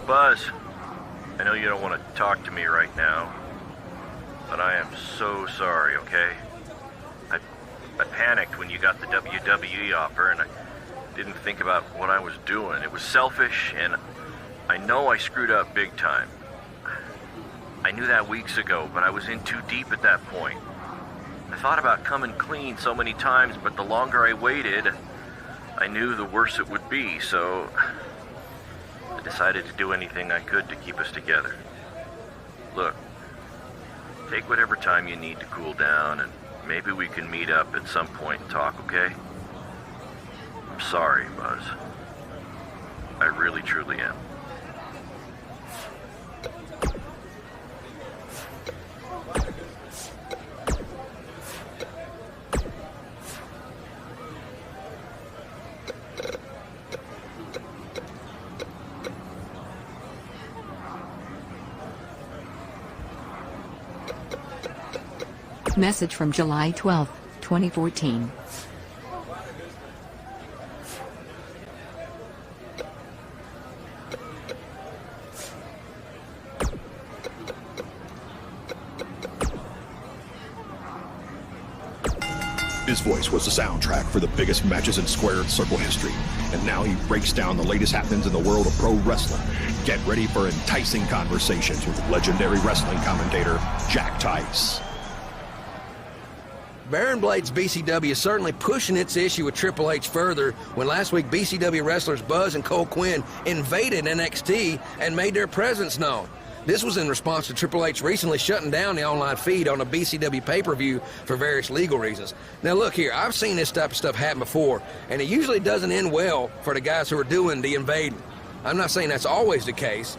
Buzz, I know you don't want to talk to me right now, but I am so sorry, okay? I panicked when you got the WWE offer, and I didn't think about what I was doing. It was selfish, and I know I screwed up big time. I knew that weeks ago, but I was in too deep at that point. I thought about coming clean so many times, but the longer I waited, I knew the worse it would be, so I decided to do anything I could to keep us together. Look, take whatever time you need to cool down, and maybe we can meet up at some point and talk, okay? I'm sorry, Buzz. I really, truly am. Message from July 12, 2014. His voice was the soundtrack for the biggest matches in Squared Circle history, and now he breaks down the latest happenings in the world of pro wrestling. Get ready for enticing conversations with legendary wrestling commentator Jack Tice. Baron Blade's BCW is certainly pushing its issue with Triple H further when last week BCW wrestlers Buzz and Cole Quinn invaded NXT and made their presence known. This was in response to Triple H recently shutting down the online feed on a BCW pay-per-view for various legal reasons. Now look here, I've seen this type of stuff happen before, and it usually doesn't end well for the guys who are doing the invading. I'm not saying that's always the case.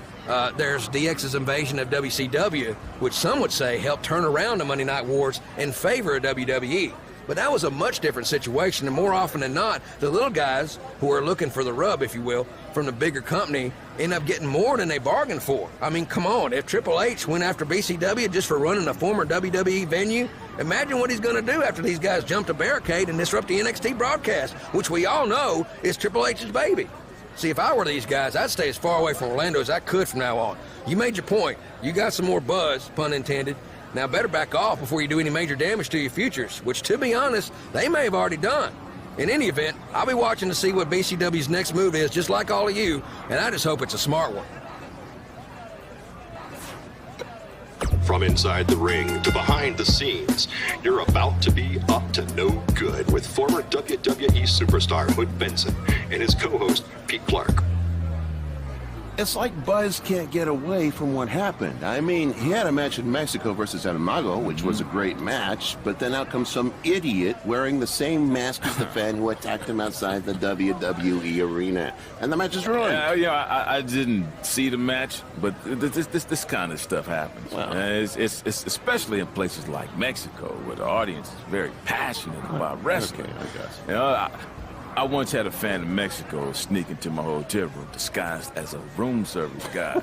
There's DX's invasion of WCW, which some would say helped turn around the Monday Night Wars in favor of WWE. But that was a much different situation, and more often than not, the little guys who are looking for the rub, if you will, from the bigger company end up getting more than they bargained for. I mean, come on, if Triple H went after BCW just for running a former WWE venue, imagine what he's going to do after these guys jump a barricade and disrupt the NXT broadcast, which we all know is Triple H's baby. See, if I were these guys, I'd stay as far away from Orlando as I could from now on. You made your point. You got some more buzz, pun intended. Now better back off before you do any major damage to your futures, which, to be honest, they may have already done. In any event, I'll be watching to see what BCW's next move is, just like all of you, and I just hope it's a smart one. From inside the ring to behind the scenes, you're about to be up to no good with former WWE superstar Hood Benson and his co-host Pete Clark. It's like Buzz can't get away from what happened. I mean, he had a match in Mexico versus Animago, which was a great match, but then out comes some idiot wearing the same mask as the fan who attacked him outside the WWE arena, and the match is ruined. I didn't see the match, but this kind of stuff happens. Well, it's especially in places like Mexico, where the audience is very passionate about wrestling. Okay, I guess. You know, I once had a fan in Mexico sneak into my hotel room disguised as a room service guy.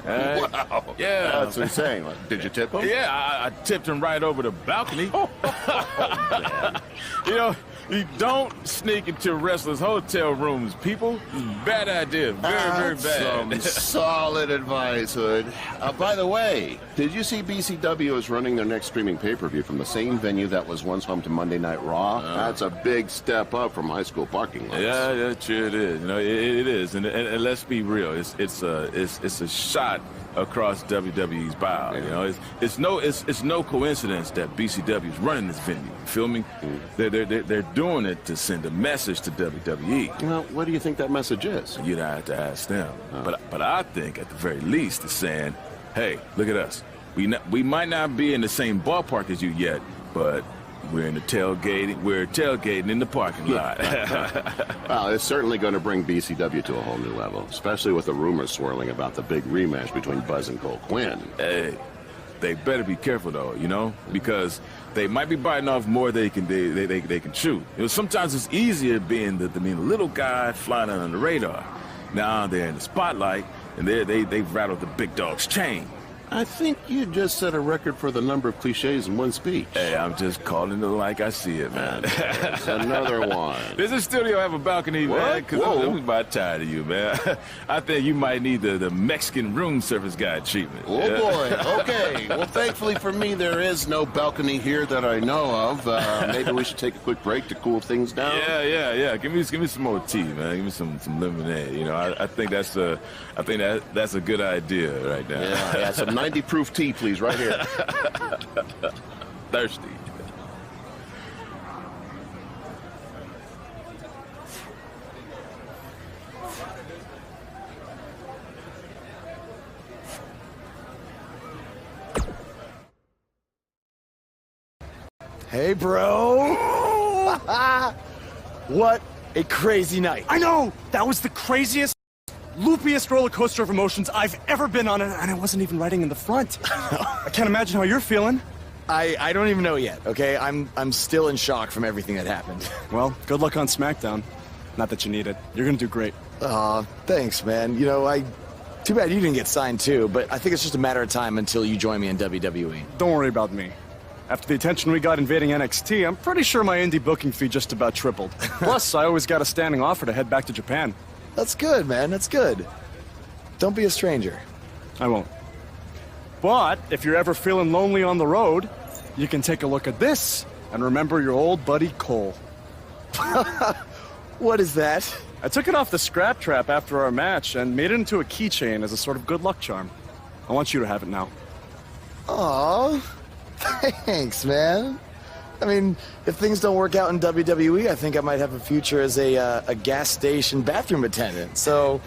Wow. Yeah. That's insane. Like, did you tip him? Yeah, I tipped him right over the balcony. Man. You know, you don't sneak into wrestlers' hotel rooms, people. Bad idea. Very bad. Some solid advice, Hood. By the way, did you see BCW is running their next streaming pay-per-view from the same venue that was once home to Monday Night Raw? That's a big step up from high school parking lots. Yeah, sure it is. You know, it is, and let's be real. It's a shot across WWE's bow. You know, it's no coincidence that BCW is running this venue. You feel me? They're doing it to send a message to WWE. Well, what do you think that message is? You'd have to ask them. But I think at the very least it's saying, hey, look at us. We might not be in the same ballpark as you yet, but we're tailgating in the parking lot. Well, it's certainly going to bring BCW to a whole new level, especially with the rumors swirling about the big rematch between Buzz and Cole Quinn. Hey, they better be careful though, you know, because they might be biting off more they can chew. You know, sometimes it's easier being the little guy flying under the radar. Now they're in the spotlight and they've rattled the big dog's chain. I think you just set a record for the number of cliches in one speech. Hey, I'm just calling it like I see it, man. There's another one. Does this studio have a balcony, man? Because I'm about tired of you, man. I think you might need the Mexican room service guy treatment. Oh, boy. Okay. Well, thankfully for me, there is no balcony here that I know of. Maybe we should take a quick break to cool things down. Yeah. Give me some more tea, man. Give me some lemonade. You know, I think that's a good idea right now. Yeah, some 90 proof tea, please, right here. Thirsty. Hey, bro. What a crazy night. I know! That was the craziest, loopiest roller coaster of emotions I've ever been on, and I wasn't even riding in the front. I can't imagine how you're feeling. I don't even know yet, okay? I'm still in shock from everything that happened. Well, good luck on SmackDown. Not that you need it. You're gonna do great. Aw, thanks, man. You know, too bad you didn't get signed too, but I think it's just a matter of time until you join me in WWE. Don't worry about me. After the attention we got invading NXT, I'm pretty sure my indie booking fee just about tripled. Plus, I always got a standing offer to head back to Japan. That's good, man. That's good. Don't be a stranger. I won't. But if you're ever feeling lonely on the road, you can take a look at this and remember your old buddy Cole. What is that? I took it off the scrap trap after our match and made it into a keychain as a sort of good luck charm. I want you to have it now. Aw, thanks, man. I mean, if things don't work out in WWE, I think I might have a future as a gas station bathroom attendant, so...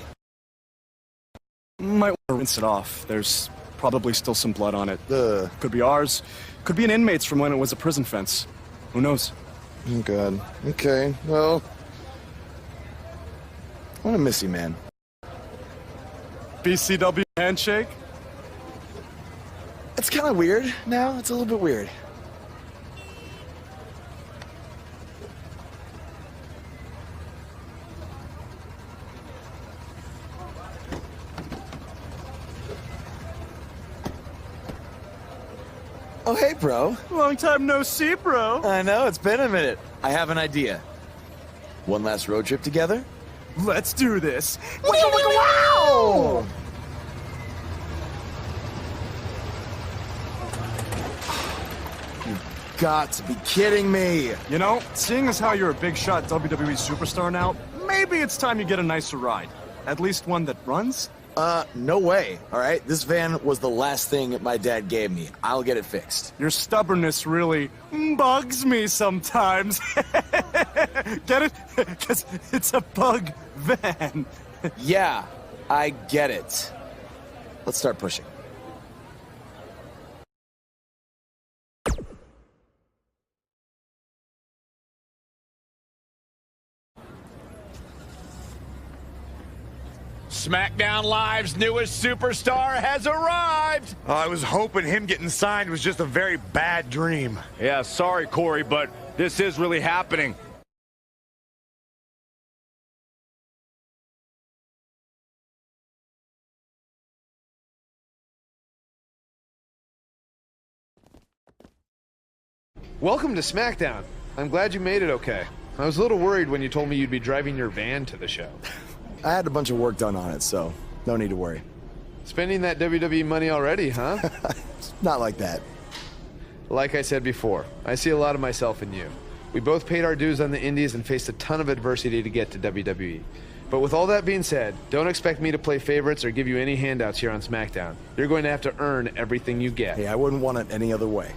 Might want to rinse it off. There's probably still some blood on it. Ugh. Could be ours. Could be an inmate's from when it was a prison fence. Who knows? Oh, God. Okay, well... I'm gonna miss you, man. BCW handshake? It's kind of weird now. It's a little bit weird. Oh, hey, bro. Long time no see, bro. I know, it's been a minute. I have an idea. One last road trip together? Let's do this. Wow! You've got to be kidding me. You know, seeing as how you're a big shot WWE superstar now, maybe it's time you get a nicer ride. At least one that runs? No way, all right? This van was the last thing my dad gave me. I'll get it fixed. Your stubbornness really bugs me sometimes. Get it? Because it's a bug van. Yeah, I get it. Let's start pushing. SmackDown Live's newest superstar has arrived! I was hoping him getting signed was just a very bad dream. Yeah, sorry, Corey, but this is really happening. Welcome to SmackDown. I'm glad you made it okay. I was a little worried when you told me you'd be driving your van to the show. I had a bunch of work done on it, so no need to worry. Spending that WWE money already, huh? Not like that. Like I said before, I see a lot of myself in you. We both paid our dues on the indies and faced a ton of adversity to get to WWE. But with all that being said, don't expect me to play favorites or give you any handouts here on SmackDown. You're going to have to earn everything you get. Hey, I wouldn't want it any other way.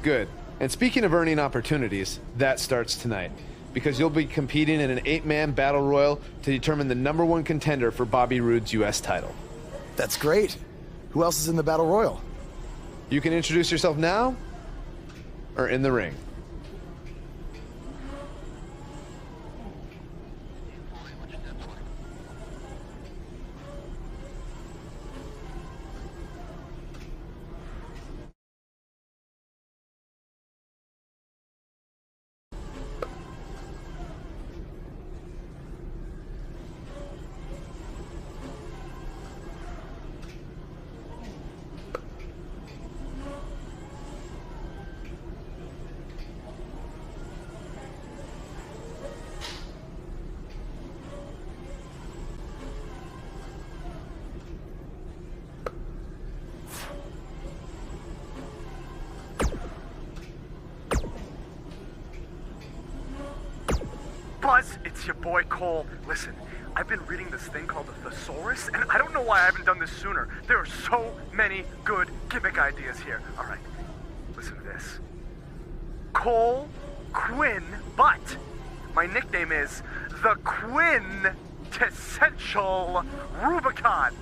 Good. And speaking of earning opportunities, that starts tonight. Because you'll be competing in an 8-man battle royal to determine the #1 contender for Bobby Roode's U.S. title. That's great. Who else is in the battle royal? You can introduce yourself now, or in the ring. Buzz, it's your boy Cole. Listen, I've been reading this thing called the Thesaurus, and I don't know why I haven't done this sooner. There are so many good gimmick ideas here. All right, listen to this. Cole Quinn Butt. My nickname is the Quintessential Rubicon.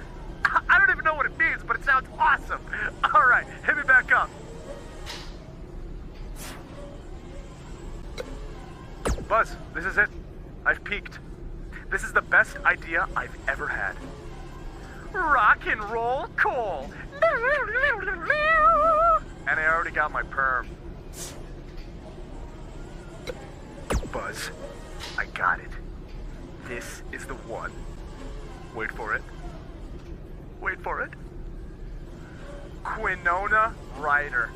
I don't even know what it means, but it sounds awesome. All right, hit me back up. Buzz, this is it. I've peaked. This is the best idea I've ever had. Rock and roll Cole. And I already got my perm. Buzz, I got it. This is the one. Wait for it. Wait for it. Quinona Ryder.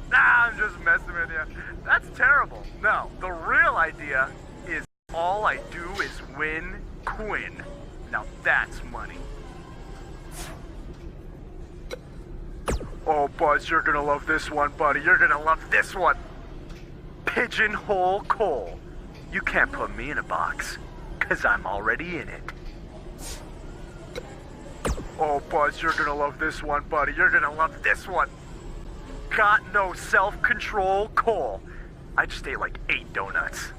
Nah, I'm just messing with you. That's terrible. No, the real idea is all I do is win Quinn. Now that's money. Oh, Buzz, you're gonna love this one, buddy. You're gonna love this one. Pigeonhole Cole. You can't put me in a box, 'cause I'm already in it. Oh, Buzz, you're gonna love this one, buddy. You're gonna love this one. Got no self-control Cole. I just ate like 8 donuts.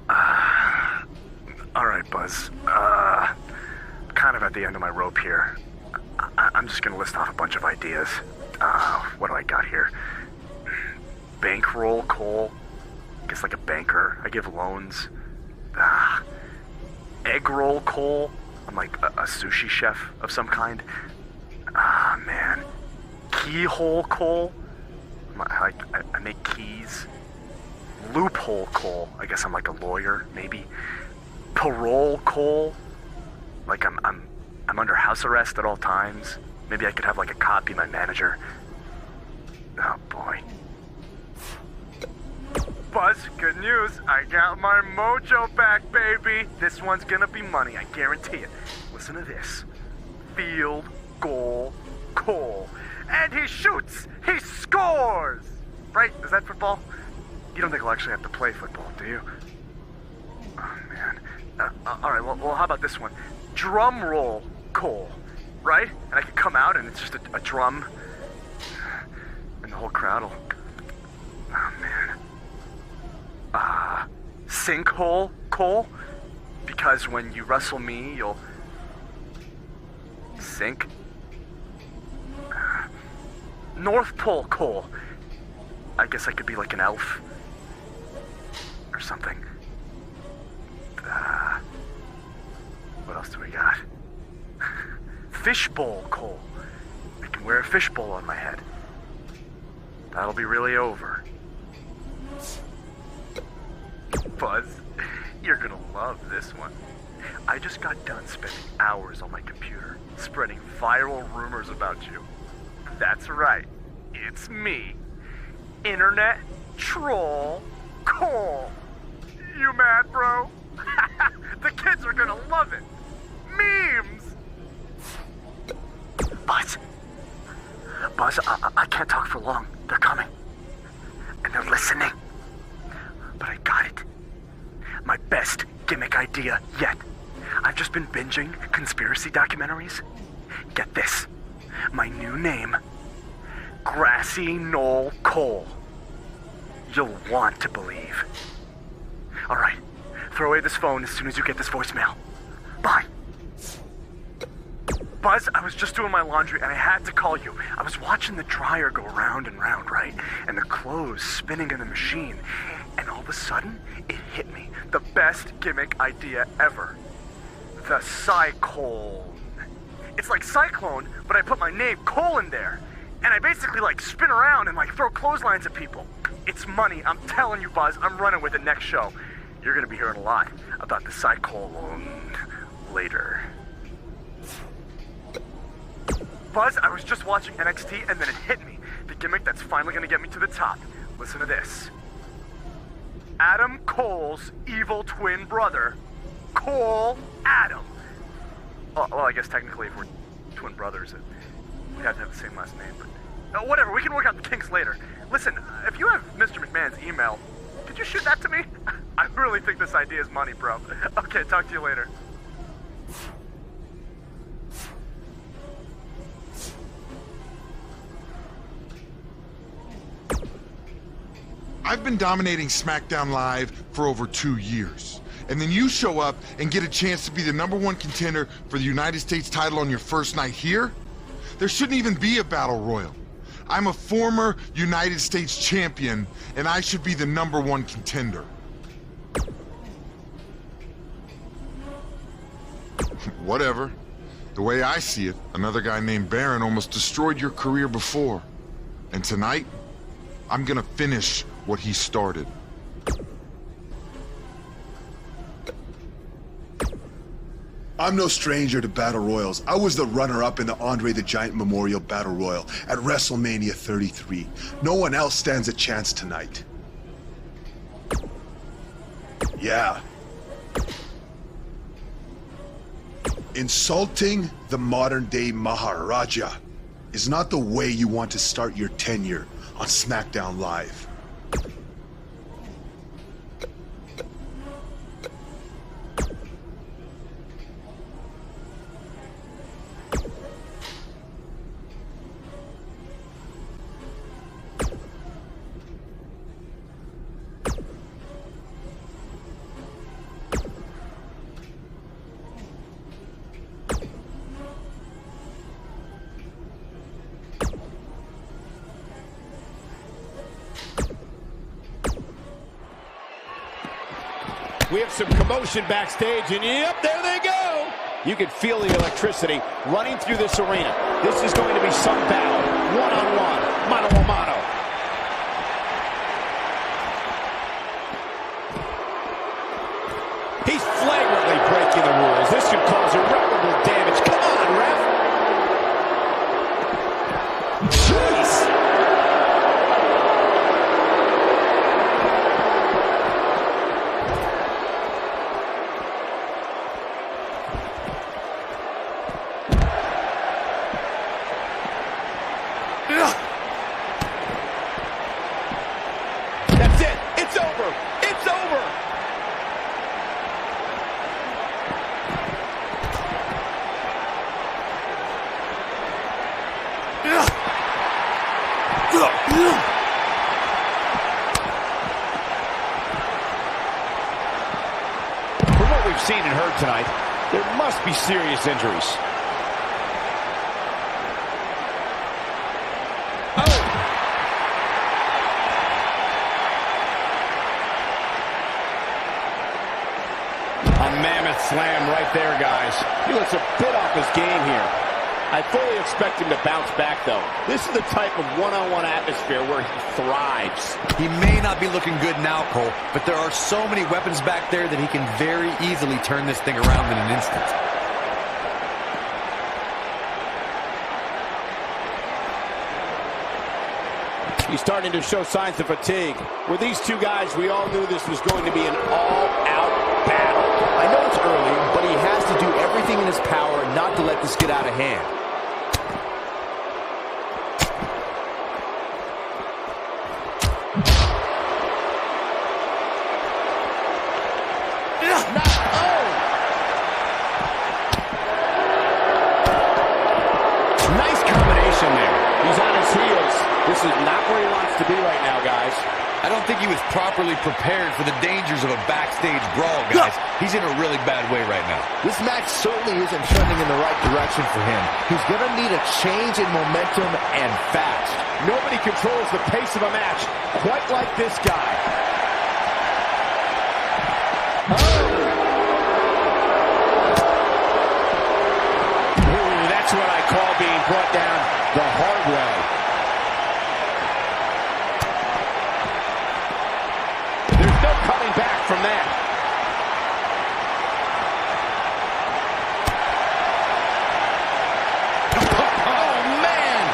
All right, Buzz. Kind of at the end of my rope here. I'm just gonna list off a bunch of ideas. What do I got here? Bankroll Cole. I guess like a banker. I give loans. Egg roll Cole. I'm like a sushi chef of some kind. Man. Keyhole Cole. I make keys. Loophole Cole. I guess I'm like a lawyer, maybe. Parole Cole. Like I'm under house arrest at all times. Maybe I could have like a cop be my manager. Oh boy. Buzz, good news. I got my mojo back, baby. This one's gonna be money, I guarantee it. Listen to this. Field goal Cole. And he shoots! He scores! Right? Is that football? You don't think I'll actually have to play football, do you? Oh, man. Alright, well, how about this one? Drum roll Cole. Right? And I could come out and it's just a drum. And the whole crowd will... Oh, man. Sinkhole Cole? Because when you wrestle me, you'll... sink? North Pole Cole. I guess I could be like an elf. Or something. What else do we got? Fishbowl Cole. I can wear a fishbowl on my head. That'll be really over. Buzz, you're gonna love this one. I just got done spending hours on my computer, spreading viral rumors about you. That's right, it's me, Internet Troll Cole. You mad, bro? The kids are gonna love it. Memes! Buzz, I can't talk for long. They're coming. And they're listening. But I got it. My best gimmick idea yet. I've just been binging conspiracy documentaries. Get this. My new name. Grassy Knoll Cole. You'll want to believe. All right. Throw away this phone as soon as you get this voicemail. Bye. Buzz, I was just doing my laundry and I had to call you. I was watching the dryer go round and round, right? And the clothes spinning in the machine. And all of a sudden, it hit me. The best gimmick idea ever. The Cyclone. It's like Cyclone, but I put my name, Cole, in there. And I basically like spin around and like throw clotheslines at people. It's money, I'm telling you, Buzz. I'm running with it next show. You're gonna be hearing a lot about the Cyclone later. Buzz, I was just watching NXT and then it hit me. The gimmick that's finally gonna get me to the top. Listen to this. Adam Cole's evil twin brother, Cole Adam. Well, I guess technically if we're twin brothers, we'd have to have the same last name, but Whatever, we can work out the kinks later. Listen, if you have Mr. McMahon's email, could you shoot that to me? I really think this idea is money, bro. Okay, talk to you later. I've been dominating SmackDown Live for over 2 years. And then you show up and get a chance to be the #1 contender for the United States title on your first night here? There shouldn't even be a battle royal. I'm a former United States champion, and I should be the #1 contender. Whatever. The way I see it, another guy named Baron almost destroyed your career before. And tonight, I'm gonna finish what he started. I'm no stranger to Battle Royals. I was the runner-up in the Andre the Giant Memorial Battle Royal at WrestleMania 33. No one else stands a chance tonight. Yeah. Insulting the modern-day Maharaja is not the way you want to start your tenure on SmackDown Live. We have some commotion backstage, and yep, there they go. You can feel the electricity running through this arena. This is going to be some battle, one-on-one, mano-a-mano. He's flagrantly breaking the rules. This could cause irreparable damage. Come on, ref. Jeez. That's it. It's over. It's over. From what we've seen and heard tonight, there must be serious injuries. Slam right there, guys. He looks a bit off his game here. I fully expect him to bounce back, though. This is the type of one-on-one atmosphere where he thrives. He may not be looking good now, Cole, but there are so many weapons back there that he can very easily turn this thing around in an instant. He's starting to show signs of fatigue. With these two guys, we all knew this was going to be an all-out battle. I know it's early, but he has to do everything in his power not to let this get out of hand. Nice combination there. He's on his heels. This is not where he wants to be right now, guys. I don't think he was properly prepared for the dangers of a backstage brawl, guys. He's in a really bad way right now. This match certainly isn't trending in the right direction for him. He's going to need a change in momentum and fast. Nobody controls the pace of a match quite like this guy. Ooh, that's what I call being brought down the hard way. No coming back from that. Oh, man!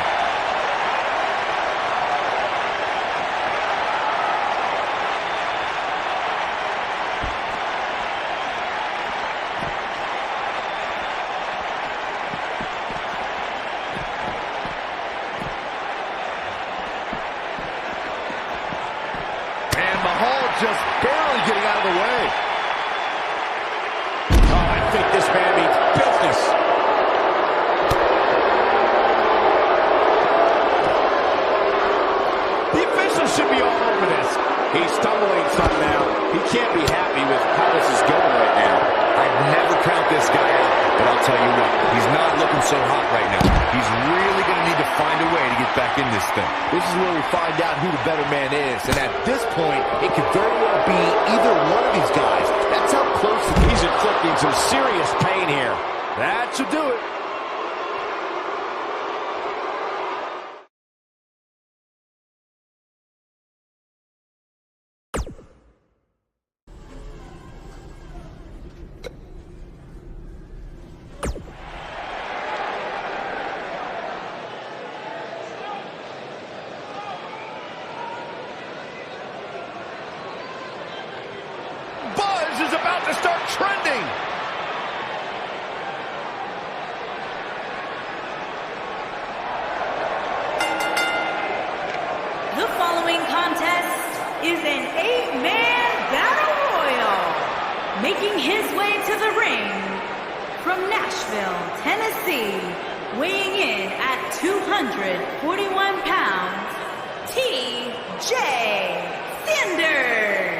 can't be happy with how this is going right now. I'd never count this guy out, but I'll tell you what, he's not looking so hot right now. He's really going to need to find a way to get back in this thing. This is where we find out who the better man is. And at this point, it could very well be either one of these guys. That's how close he's inflicting some serious pain here. that should do it. Is about to start trending. The following contest is an 8-man battle royal. Making his way to the ring from Nashville, Tennessee, weighing in at 241 pounds, T.J. Sanders.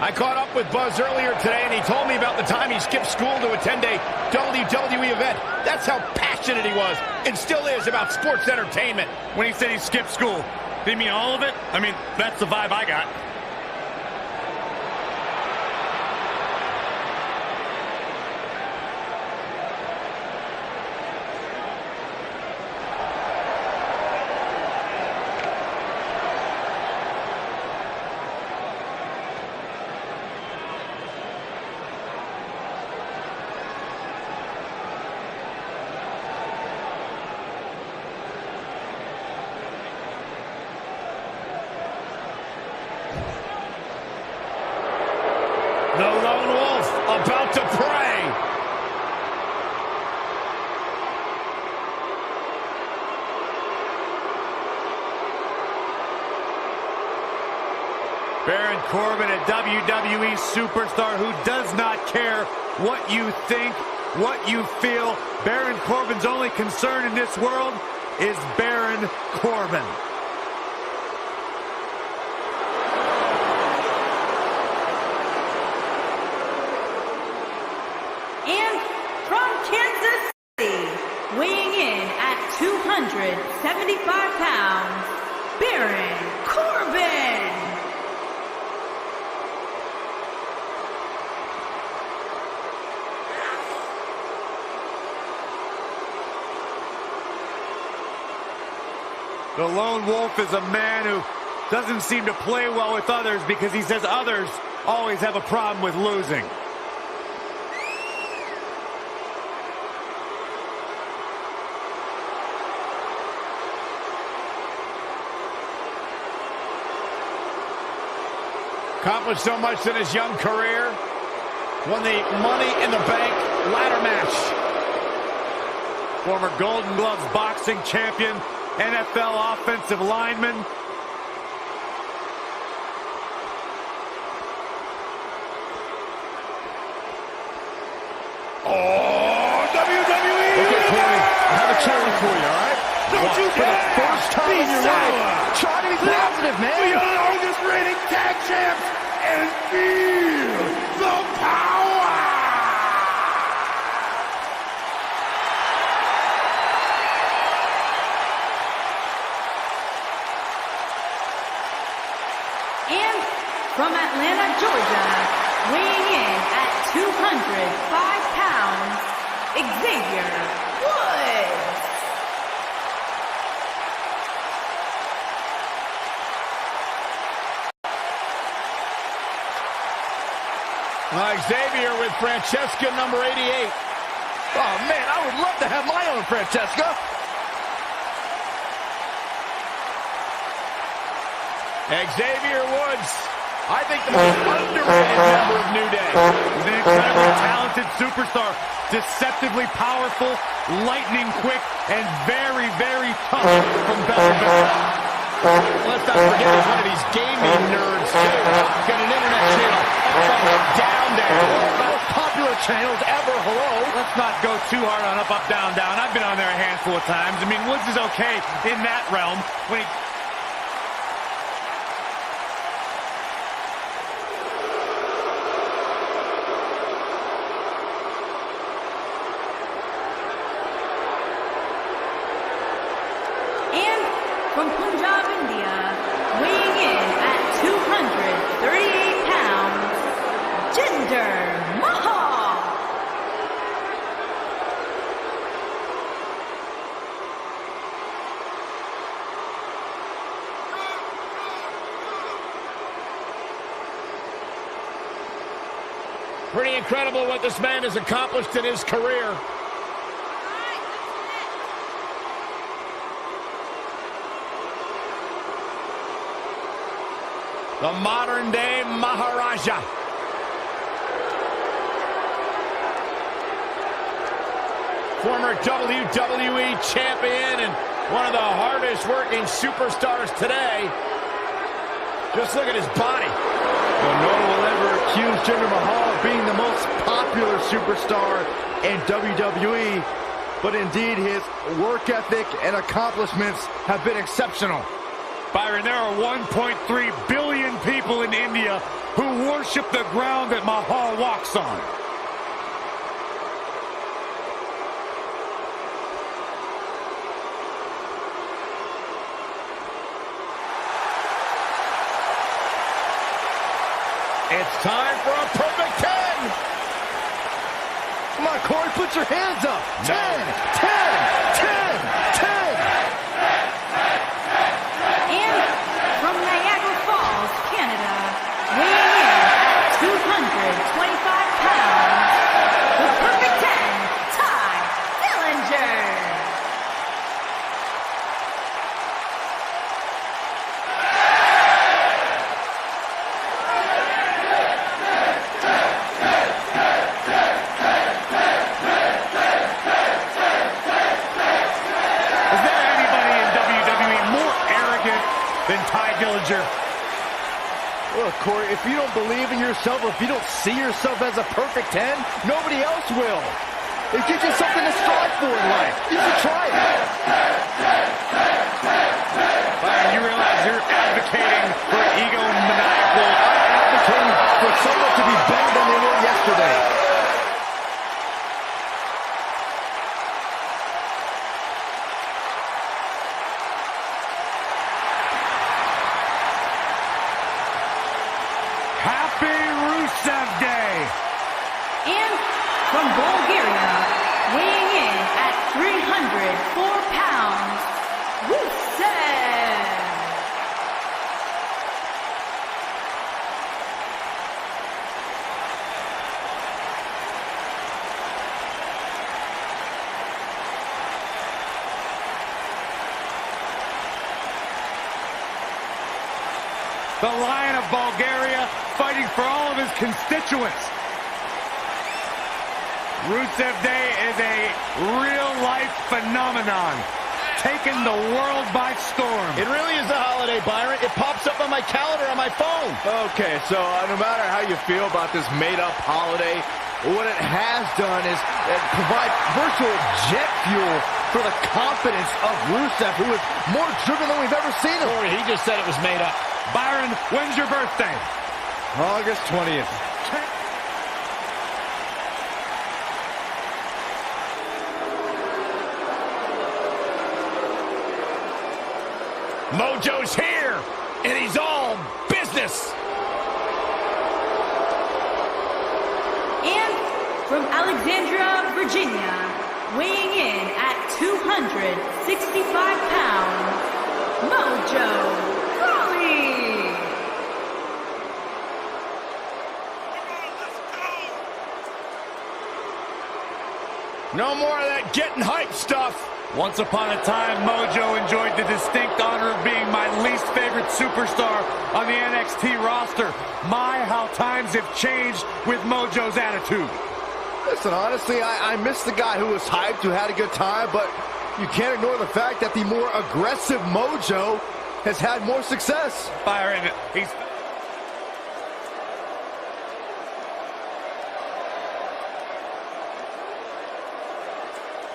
I caught up with Buzz earlier today, and he told me about the time he skipped school to attend a WWE event. That's how passionate he was, and still is, about sports entertainment. When he said he skipped school, did he mean all of it? I mean, that's the vibe I got. The Lone Wolf about to pray. Baron Corbin, a WWE superstar who does not care what you think, what you feel. Baron Corbin's only concern in this world is Baron Corbin. And from Kansas City, weighing in at 275 pounds, Baron Corbin. The Lone Wolf is a man who doesn't seem to play well with others because he says others always have a problem with losing. Accomplished so much in his young career. Won the Money in the Bank ladder match. Former Golden Gloves boxing champion, NFL offensive lineman. Oh, WWE! Okay, Corey, I have a challenge for you, all right? Don't you For the dare first time be in your sour. life, try to be positive, man. We are this reigning tag champs and feel the power! And from Atlanta, Georgia, weighing in at 205 pounds, Xavier Woods. Xavier with Francesca number 88. Oh, man, I would love to have my own Francesca. Xavier Woods, I think the most underrated member of New Day. He's an incredibly talented superstar, deceptively powerful, lightning quick, and very, very tough from bell to bell. Let's not forget he's one of these gaming nerds, too. Got an internet channel. Upside down there. Most popular Clear channels ever. Hello. Let's not go too hard on up, up, down, down. I've been on there a handful of times. I mean, Woods is okay in that realm when he... And from Punjab, India, weighing in at 238 pounds, Jinder Mahal. Pretty incredible what this man has accomplished in his career. The modern-day Maharaja. Former WWE champion and one of the hardest-working superstars today. Just look at his body. Well, no one will ever accuse Jinder Mahal of being the most popular superstar in WWE, but indeed his work ethic and accomplishments have been exceptional. Byron, there are 1.3 billion people in India who worship the ground that Mahal walks on. It's time for a perfect 10. Come on, Corey, put your hands up. 10, 10, 10, 10. And from Niagara Falls, Canada, weighing in at 225 pounds, the perfect 10, Ty Dillinger. Look, Corey, if you don't believe in yourself or if you don't see yourself as a perfect 10, nobody else will. It gives you something to strive for in life. You should try it. Byron, you realize you're advocating for egomaniacal. I'm advocating for someone to be better than they were yesterday. And from Bulgaria, weighing in at 304 pounds, Rusev. The Lion of Bulgaria fighting for all of his constituents. Rusev Day is a real-life phenomenon, taking the world by storm. It really is a holiday, Byron. It pops up on my calendar on my phone. Okay, so no matter how you feel about this made-up holiday, what it has done is provide virtual jet fuel for the confidence of Rusev, who is more driven than we've ever seen him. Corey, he just said it was made up. Byron, when's your birthday? August 20th. Mojo's here, and he's all business. And from Alexandria, Virginia, weighing in at 265 pounds, Mojo Rawley. No more of that getting hype stuff. Once upon a time, Mojo enjoyed the distinct honor of being my least favorite superstar on the NXT roster. My, how times have changed with Mojo's attitude. Listen, honestly, I miss the guy who was hyped, who had a good time, but you can't ignore the fact that the more aggressive Mojo has had more success. Byron, he's...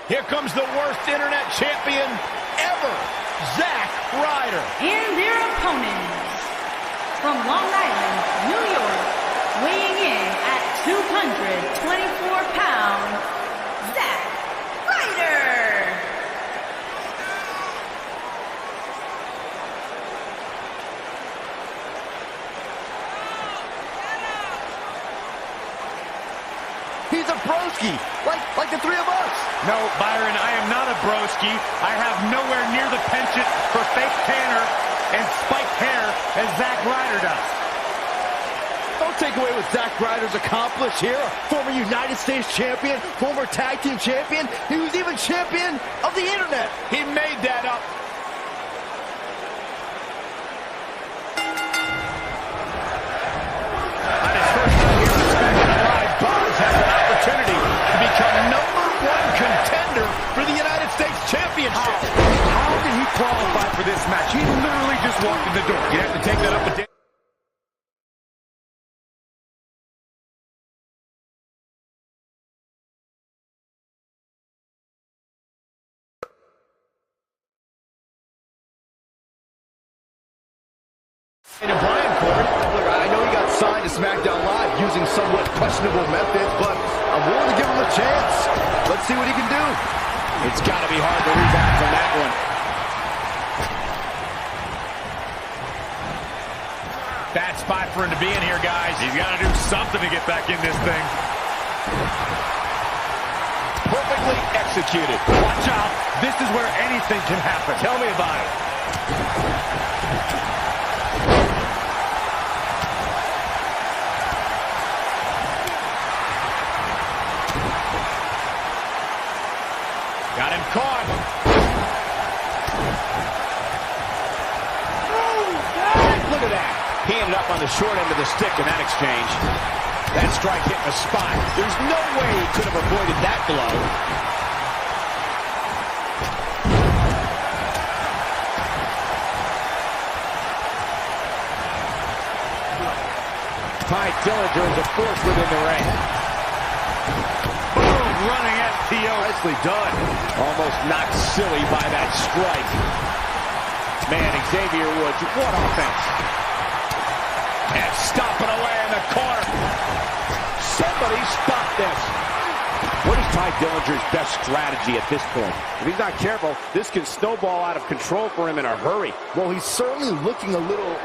Here comes the worst internet champion ever, Zack Ryder. And their opponents, from Long Island, New York, weighing in at 224 pounds, Zack Ryder. He's a broski, like the three of us. No, Byron, I am not a broski. I have nowhere near the penchant for fake tanner and spiked hair as Zack Ryder does. Don't take away what Zack Ryder's accomplished here. Former United States champion, former tag team champion. He was even champion of the internet. He made that up. On his first time here on SmackDown Live, Buzz has an opportunity to become #1 contender for the United States Championship. How did he qualify for this match? He literally just walked in the door. You have to take that up with Dan. And Brian Corbin, look, I know he got signed to SmackDown Live using somewhat questionable methods, but I'm willing to give him a chance. Let's see what he can do. It's got to be hard to rebound from that one. Bad spot for him to be in here, guys. He's got to do something to get back in this thing. Perfectly executed. Watch out. This is where anything can happen. Tell me about it. Got him caught. Look at that. He ended up on the short end of the stick in that exchange. That strike hit the spot. There's no way he could have avoided that blow. Ty Dillinger is a force within the ring. Boom, running STO. Nicely done. Almost knocked silly by that strike. Man, Xavier Woods, what offense. And stomping away in the corner. Somebody stop this. What is Ty Dillinger's best strategy at this point? If he's not careful, this can snowball out of control for him in a hurry. Well, he's certainly looking a little...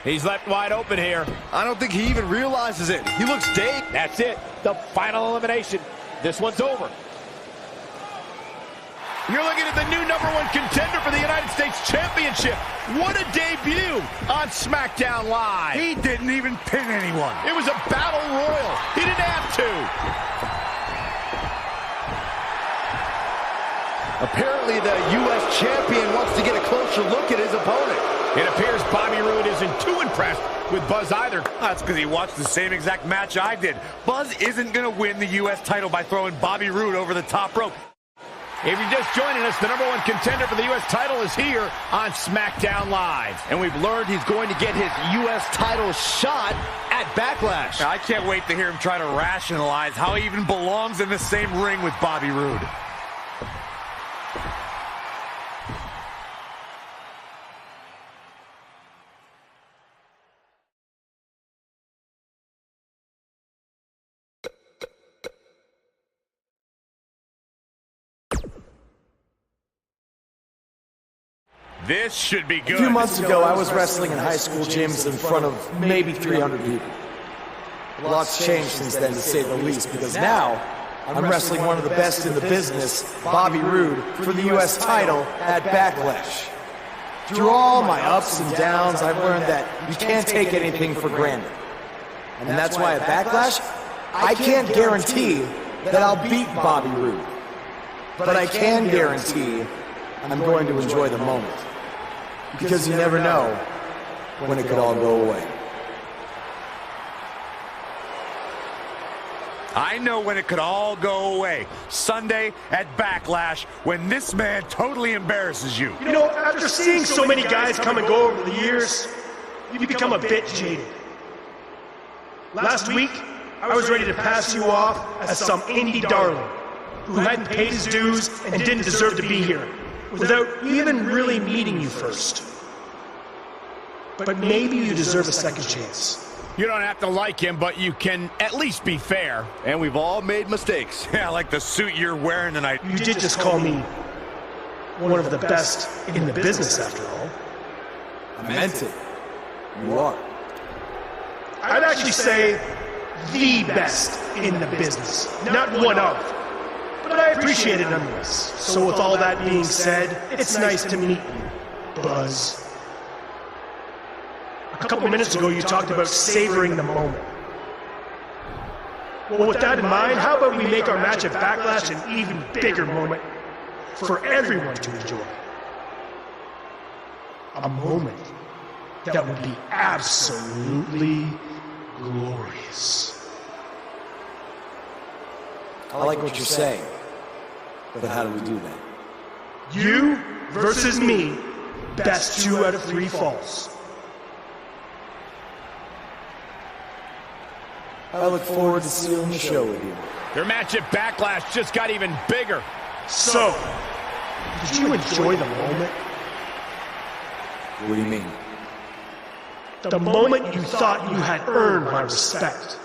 He's left wide open here. I don't think he even realizes it. He looks dazed. That's it. The final elimination. This one's over. You're looking at the new #1 contender for the United States Championship. What a debut on SmackDown Live. He didn't even pin anyone. It was a battle royal. He didn't have to. Apparently the U.S. champion wants to get a closer look at his opponent. It appears Bobby Roode isn't too impressed with Buzz either. That's because he watched the same exact match I did. Buzz isn't going to win the U.S. title by throwing Bobby Roode over the top rope. If you're just joining us, the #1 contender for the U.S. title is here on SmackDown Live. And we've learned he's going to get his U.S. title shot at Backlash. I can't wait to hear him try to rationalize how he even belongs in the same ring with Bobby Roode. This should be good. A few months ago, I was wrestling in high school gyms in front of maybe 300 people. A lot's changed since then, to say the least, because now I'm wrestling one of the best in the business, Bobby Roode, for the U.S. title at Backlash. Through all my ups and downs, I've learned that you can't take anything for granted. And that's why at Backlash, I can't guarantee that I'll beat Bobby Roode. But I can guarantee I'm going to enjoy the moment. Because you never know when it could all go away. I know when it could all go away. Sunday at Backlash, when this man totally embarrasses you. You know, after seeing so many guys come and go over the years, you become a bit jaded. Last week, I was ready to pass you off as some indie darling who hadn't paid his dues and didn't deserve to be here, without even really meeting you first. But maybe you deserve a second chance. You don't have to like him, but you can at least be fair. And we've all made mistakes. Yeah, like the suit you're wearing tonight. You did just call me one of the best in the business, after all. I meant it. You are. I'd actually say the best in the business, not one of. But I appreciate it nonetheless. So with all that being said, it's nice to meet you, Buzz. A couple minutes ago, you talked about savoring the moment. Well, with that in mind, how about we make our match at Backlash an even bigger moment for everyone to enjoy? A moment that would be absolutely glorious. I like what you're saying, but how do we do that? You versus me, best 2 out of 3 falls. I look forward to sealing the show with you. Their match at Backlash just got even bigger. So, did you enjoy the moment? What do you mean? The moment you thought you had earned my respect.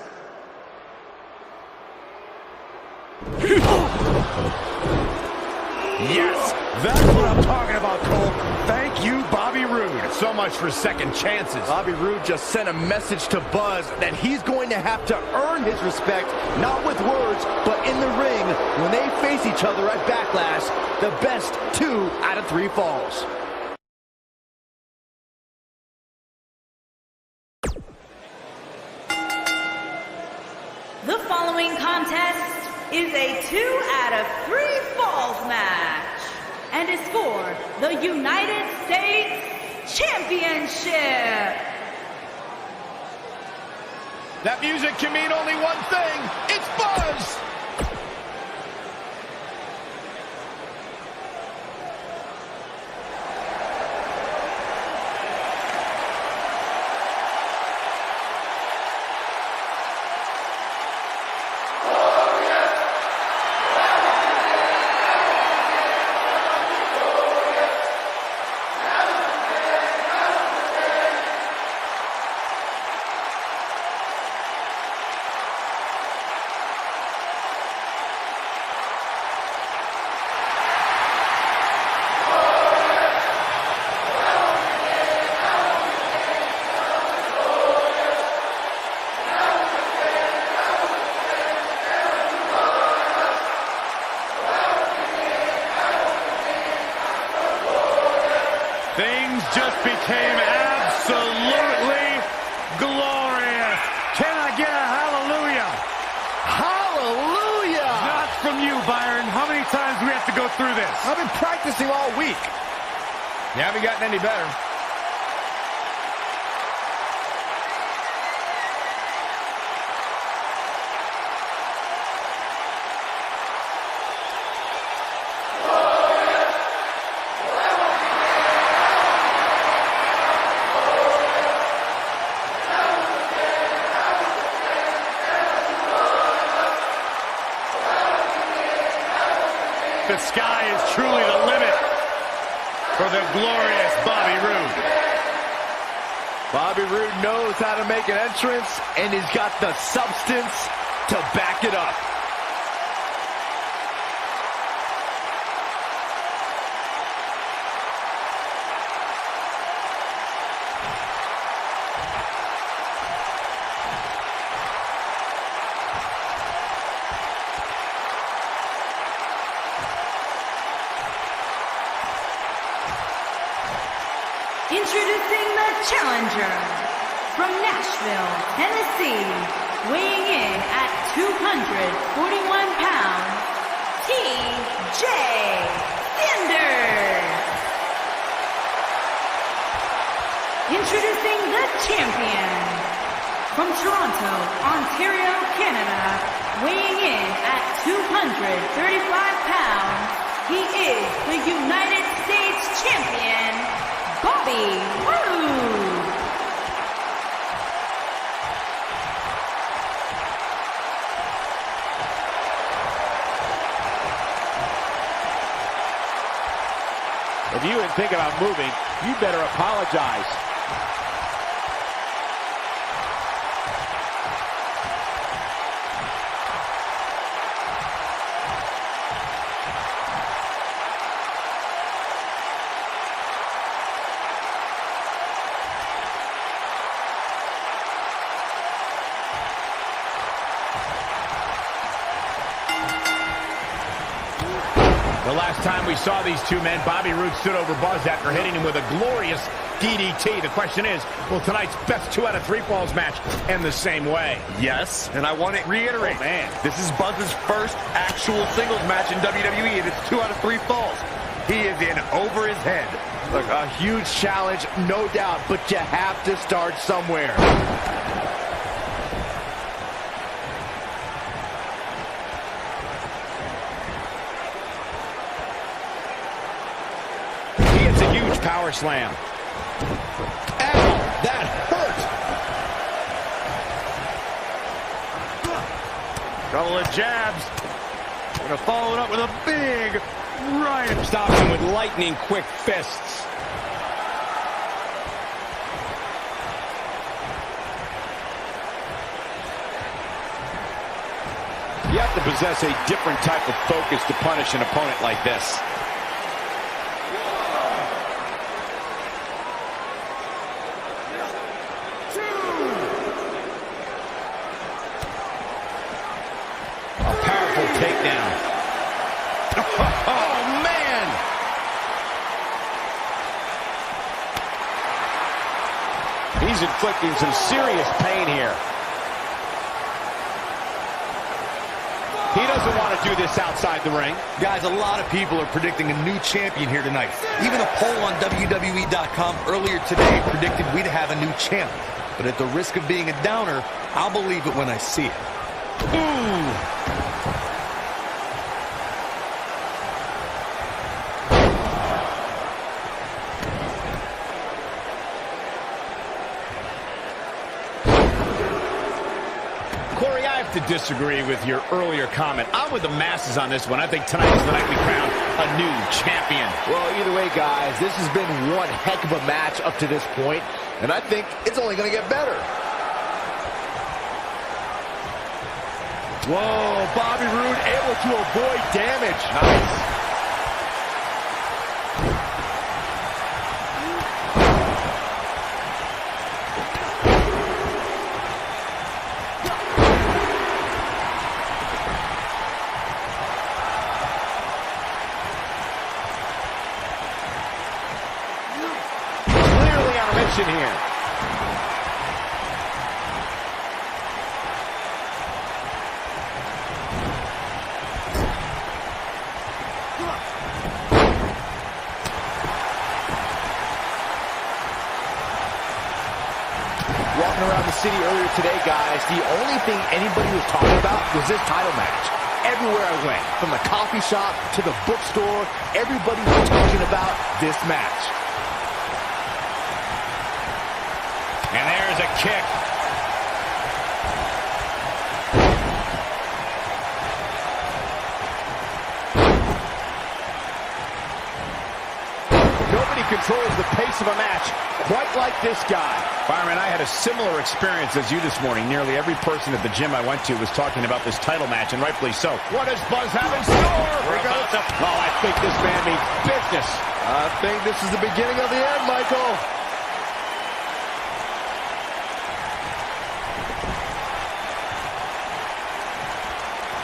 Yes, that's what I'm talking about, Cole. Thank you, Bobby Roode. So much for second chances. Bobby Roode just sent a message to Buzz that he's going to have to earn his respect, not with words, but in the ring when they face each other at Backlash. The best 2 out of 3 falls. The following contest is a 2 out of 3 falls match and is for the United States Championship. That music can mean only one thing. It's Buzz! Things just became absolutely glorious. Can I get a hallelujah? Hallelujah! Not from you, Byron. How many times do we have to go through this? I've been practicing all week. You haven't gotten any better. The sky is truly the limit for the glorious Bobby Roode. Bobby Roode knows how to make an entrance, and he's got the substance to back it up. Introducing the challenger from Nashville, Tennessee, weighing in at 241 pounds, T.J. Sanders. Introducing the champion from Toronto, Ontario, Canada, weighing in at 235 pounds, he is the United States champion, Bobby Roode. think about moving, you better apologize. The last time we saw these two men, Bobby Roode stood over Buzz after hitting him with a glorious DDT. The question is, will tonight's best 2 out of 3 falls match end the same way? Yes, and I want to reiterate, this is Buzz's first actual singles match in WWE, and it's 2 out of 3 falls. He is in over his head. Look, a huge challenge, no doubt, but you have to start somewhere. Power slam. Ow, that hurt. Couple of jabs. Gonna follow it up with a big right. Stops him with lightning quick fists. You have to possess a different type of focus to punish an opponent like this. Takedown. Oh, man! He's inflicting some serious pain here. He doesn't want to do this outside the ring. Guys, a lot of people are predicting a new champion here tonight. Even a poll on WWE.com earlier today predicted we'd have a new champ. But at the risk of being a downer, I'll believe it when I see it. Ooh! To disagree with your earlier comment. I'm with the masses on this one. I think tonight is the night we crown a new champion. Well, either way, guys, this has been one heck of a match up to this point, and I think it's only going to get better. Whoa, Bobby Roode able to avoid damage. Nice. Here. Walking around the city earlier today, guys, the only thing anybody was talking about was this title match. Everywhere I went, from the coffee shop to the bookstore, everybody was talking about this match. And there's a kick. Nobody controls the pace of a match quite like this guy. Byron, I had a similar experience as you this morning. Nearly every person at the gym I went to was talking about this title match, and rightfully so. What does Buzz have in store? Oh, I think this man means business. I think this is the beginning of the end, Michael.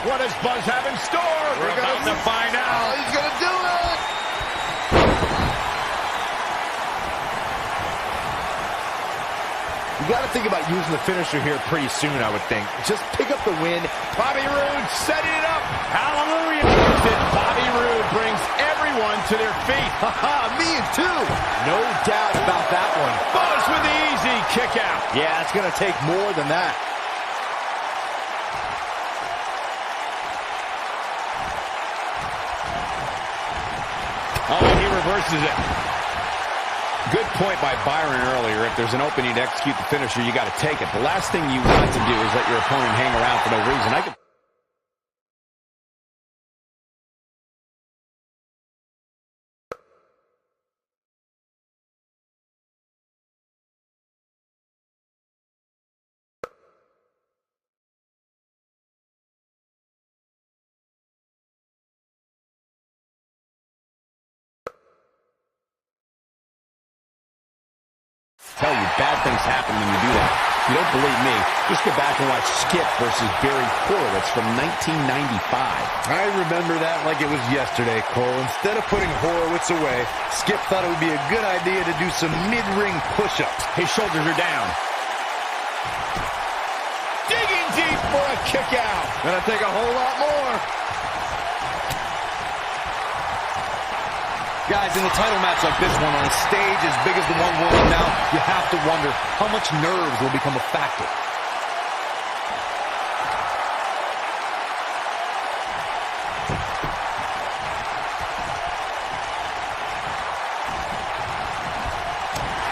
What does Buzz have in store? We're about to find out. Oh, he's going to do it. You got to think about using the finisher here pretty soon, I would think. Just pick up the win. Bobby Roode setting it up. Hallelujah. Bobby Roode brings everyone to their feet. Me too. No doubt about that one. Buzz with the easy kick out. Yeah, it's going to take more than that. Oh, he reverses it. Good point by Byron earlier. If there's an opening to execute the finisher, you got to take it. The last thing you want to do is let your opponent hang around for no reason. tell you, bad things happen when you do that. If you don't believe me, just go back and watch Skip versus Barry Horowitz from 1995. I remember that like it was yesterday, Cole. Instead of putting Horowitz away, Skip thought it would be a good idea to do some mid-ring push-ups. His shoulders are down. Digging deep for a kick out. Gonna take a whole lot more. Guys, in a title match like this one, on a stage as big as the one we're on now, you have to wonder how much nerves will become a factor.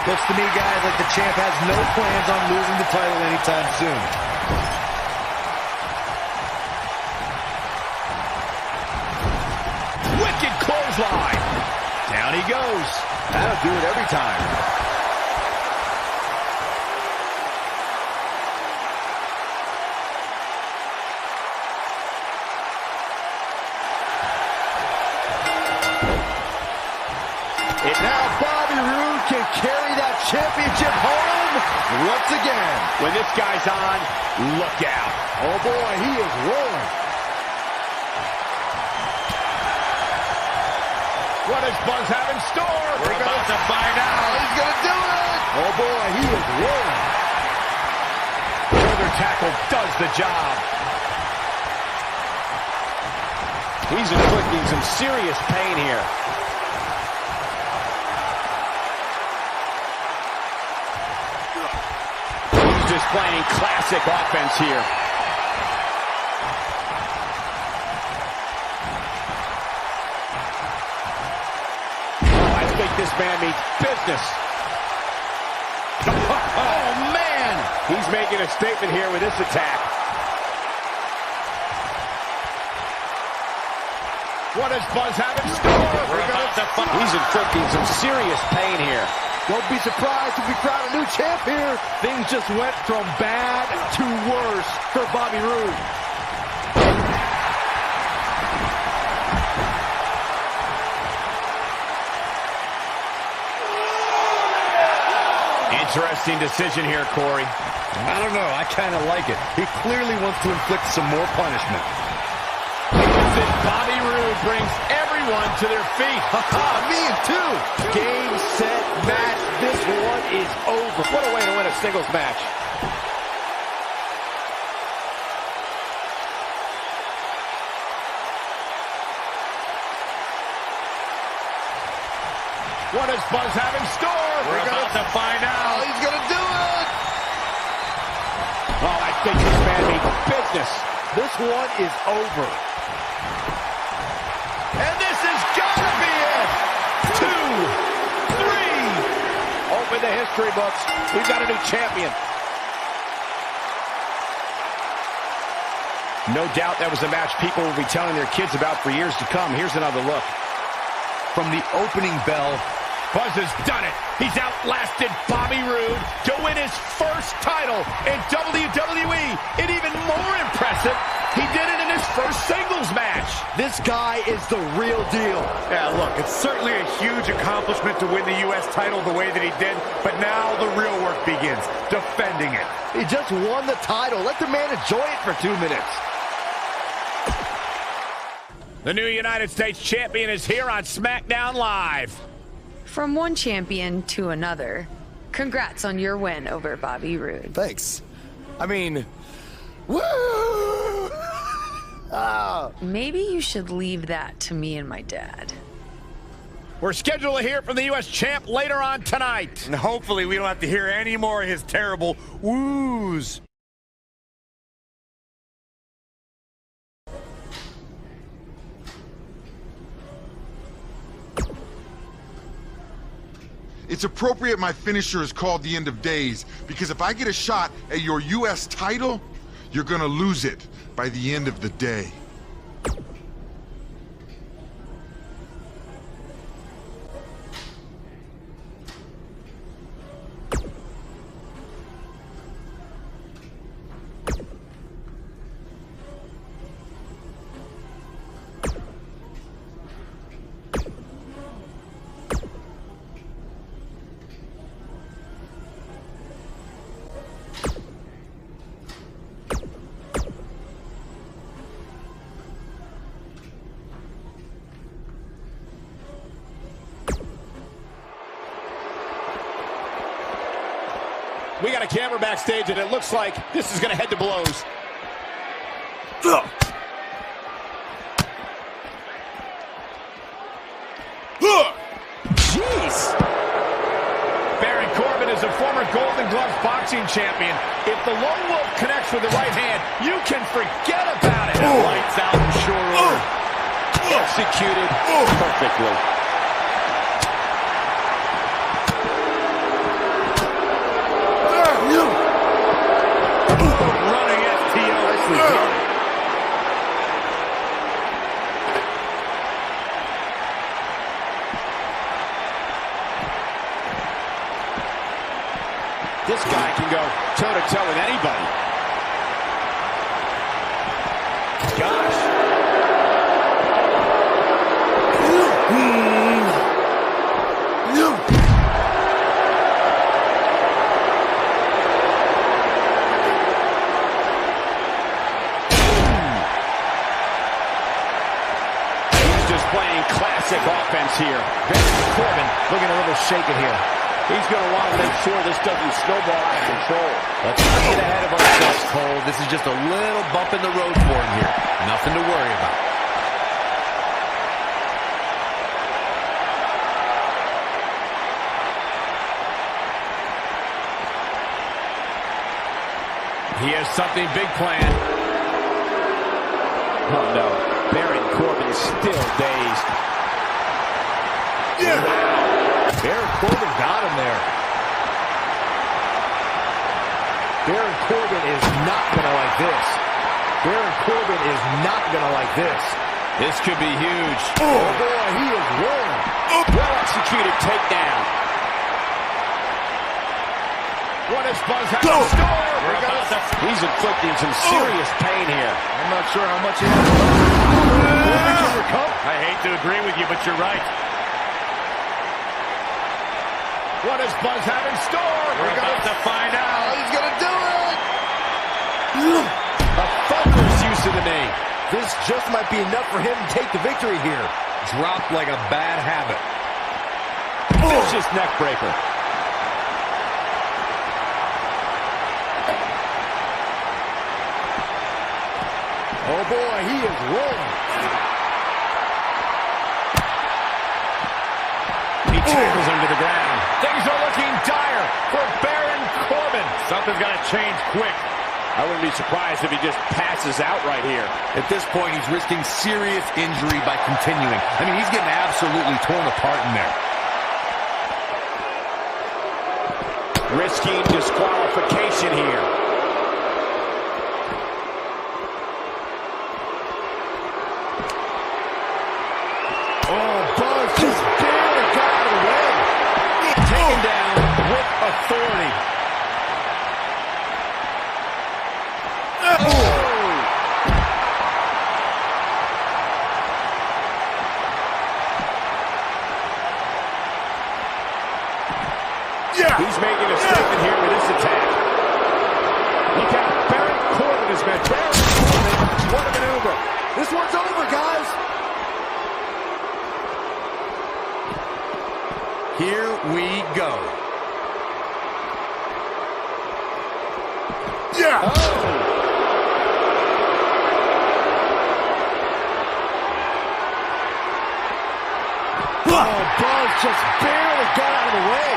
Looks to me, guys, like the champ has no plans on losing the title anytime soon. Wicked clothesline. Down he goes. That'll do it every time. And now Bobby Roode can carry that championship home once again. When this guy's on, look out. Oh boy, he is rolling. What does Buzz have in store? We're about to find out. He's going to do it. Oh, boy, he is rolling. Further tackle does the job. He's inflicting some serious pain here. He's displaying classic offense here. This man means business. Oh, man! He's making a statement here with this attack. What does Buzz have in store? He's inflicting some serious pain here. Don't be surprised if we crown a new champ here. Things just went from bad to worse for Bobby Roode. Interesting decision here, Corey. I don't know. I kind of like it. He clearly wants to inflict some more punishment. Bobby Roode brings everyone to their feet. Me too. Game, set, match. This one is over. What a way to win a singles match. What does Buzz have in store? We're about to find out. He's going to do it. Oh, I think this man means business. This one is over. And this has got to be it. 2, 3. Open the history books. We've got a new champion. No doubt that was a match people will be telling their kids about for years to come. Here's another look. From the opening bell, Buzz has done it. He's outlasted Bobby Roode to win his first title in WWE. And even more impressive, he did it in his first singles match. This guy is the real deal. Yeah, look, it's certainly a huge accomplishment to win the U.S. title the way that he did, but now the real work begins, defending it. He just won the title. Let the man enjoy it for 2 minutes. The new United States champion is here on SmackDown Live. From one champion to another, congrats on your win over Bobby Roode. Thanks. I mean, woo! Maybe you should leave that to me and my dad. We're scheduled to hear from the U.S. champ later on tonight. And hopefully we don't have to hear any more of his terrible woos. It's appropriate my finisher is called the End of Days, because if I get a shot at your U.S. title, you're gonna lose it by the end of the day. We got a camera backstage, and it looks like this is going to head to blows. Jeez! Baron Corbin is a former Golden Gloves boxing champion. If the Lone Wolf connects with the right hand, you can forget about it. Lights out in short order. Executed perfectly. Running STO. Nicely done. This guy can go toe-to-toe with anybody. Gosh. He's just playing classic offense here. Baron Corbin looking a little shaken here. He's going to want to make sure this doesn't snowball out of control. Let's not get ahead of ourselves, Cole. This is just a little bump in the road for him here. Nothing to worry about. He has something big planned. Oh, no. Baron Corbin is still dazed. Yeah. Wow. Baron Corbin got him there. Baron Corbin is not going to like this. Baron Corbin is not going to like this. This could be huge. Oh, boy, he is rolling. Well-executed takedown. What is Buzz have in store? He's inflicting some serious pain here. I'm not sure how much he has left. I hate to agree with you, but you're right. What does Buzz have in store? We're about to find out. He's going to do it. A thunderous use of the knee. This just might be enough for him to take the victory here. Dropped like a bad habit. Vicious neck breaker. Oh boy, he is rolling. He tackles him to the ground. Things are looking dire for Baron Corbin. Something's got to change quick. I wouldn't be surprised if he just passes out right here. At this point, he's risking serious injury by continuing. I mean, he's getting absolutely torn apart in there. Risking disqualification here. Oh, Buzz just barely got out of the way. Taken down with authority. He's making a statement here with this attack. Look out, Baron Corbin has been. Baron Corbin, what a maneuver. This one's over, guys. Here we go. Yeah. Oh, Buzz just barely got out of the way.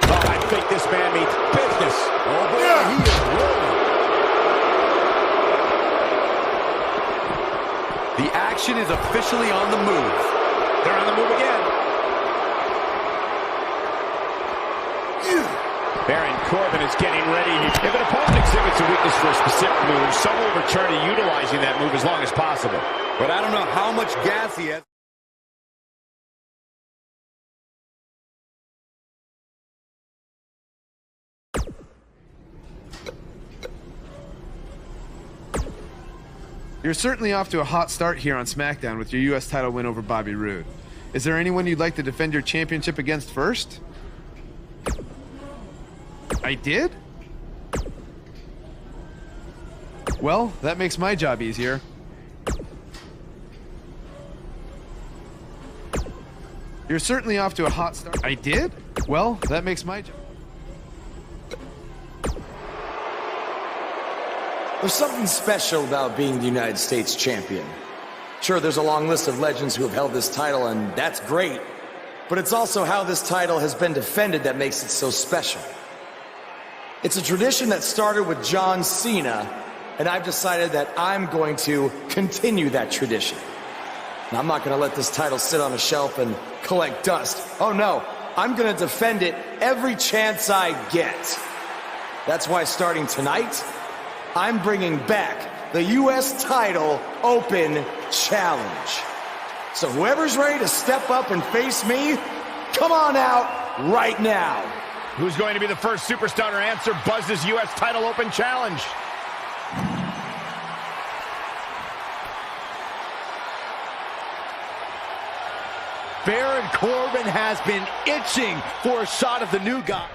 I think this man means business. Oh, boy, yeah. He is rolling. The action is officially on the move. They're on the move again. Baron Corbin is getting ready. If an opponent exhibits a weakness for a specific move, some will return to utilizing that move as long as possible. But I don't know how much gas he has. You're certainly off to a hot start here on SmackDown with your U.S. title win over Bobby Roode. Is there anyone you'd like to defend your championship against first? I did? Well, that makes my job easier. You're certainly off to a hot start. I did? Well, that makes my job. There's something special about being the United States champion. Sure, there's a long list of legends who have held this title, and that's great. But it's also how this title has been defended that makes it so special. It's a tradition that started with John Cena, and I've decided that I'm going to continue that tradition. And I'm not going to let this title sit on a shelf and collect dust. Oh no, I'm going to defend it every chance I get. That's why starting tonight, I'm bringing back the U.S. Title Open Challenge. So whoever's ready to step up and face me, come on out right now. Who's going to be the first superstar to answer Buzz's U.S. Title Open Challenge? Baron Corbin has been itching for a shot of the new guy.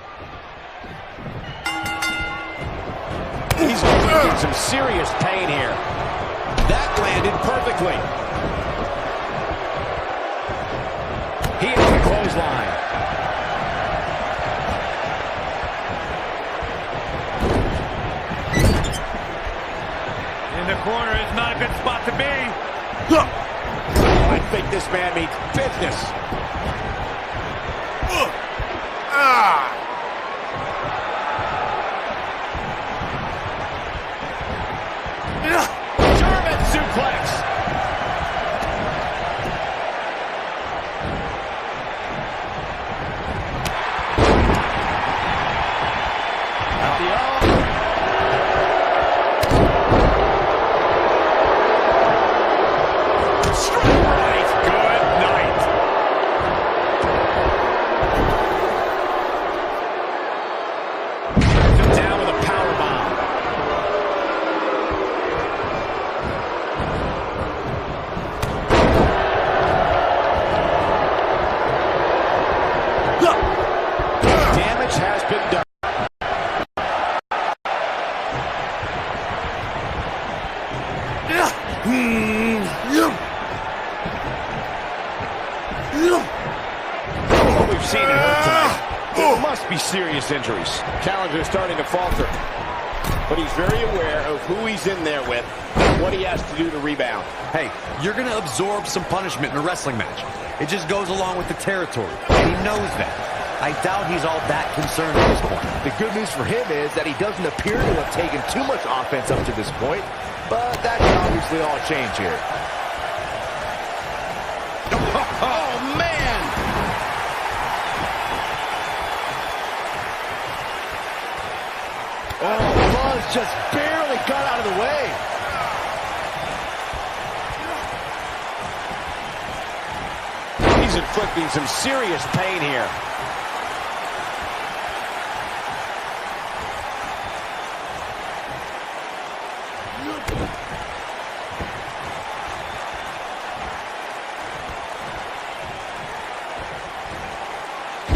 He's going through some serious pain here. That landed perfectly. He hits the clothesline. In the corner is not a good spot to be. I think this man means business. German suplex. What we've seen in her tonight, there must be serious injuries. Challenger's starting to falter, but he's very aware of who he's in there with and what he has to do to rebound. Hey, you're going to absorb some punishment in a wrestling match. It just goes along with the territory, and he knows that. I doubt he's all that concerned at this point. The good news for him is that he doesn't appear to have taken too much offense up to this point, but that can obviously all change here. Oh, man! Oh, Buzz just barely got out of the way. He's inflicting some serious pain here.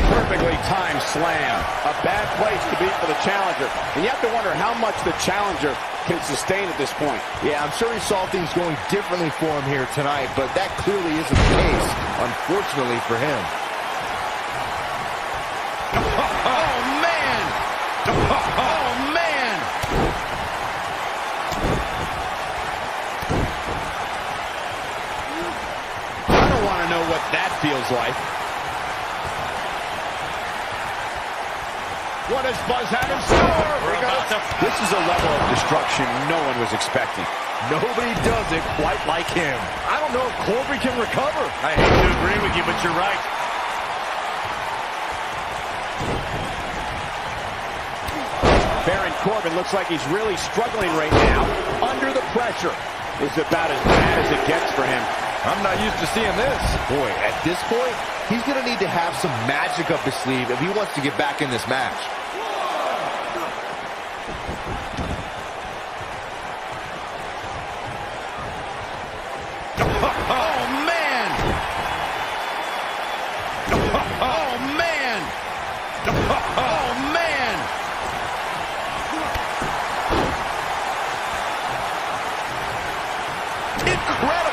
Perfectly timed slam. A bad place to be for the challenger. And you have to wonder how much the challenger can sustain at this point. Yeah, I'm sure he saw things going differently for him here tonight, but that clearly isn't the case, unfortunately for him. Oh, man! Oh, man! I don't want to know what that feels like. What does Buzz have in store? This is a level of destruction no one was expecting. Nobody does it quite like him. I don't know if Corbin can recover. I hate to agree with you, but you're right. Baron Corbin looks like he's really struggling right now. Under the pressure is about as bad as it gets for him. I'm not used to seeing this. Boy, at this point, he's going to need to have some magic up his sleeve if he wants to get back in this match. Oh, man! Oh, man! Oh, man!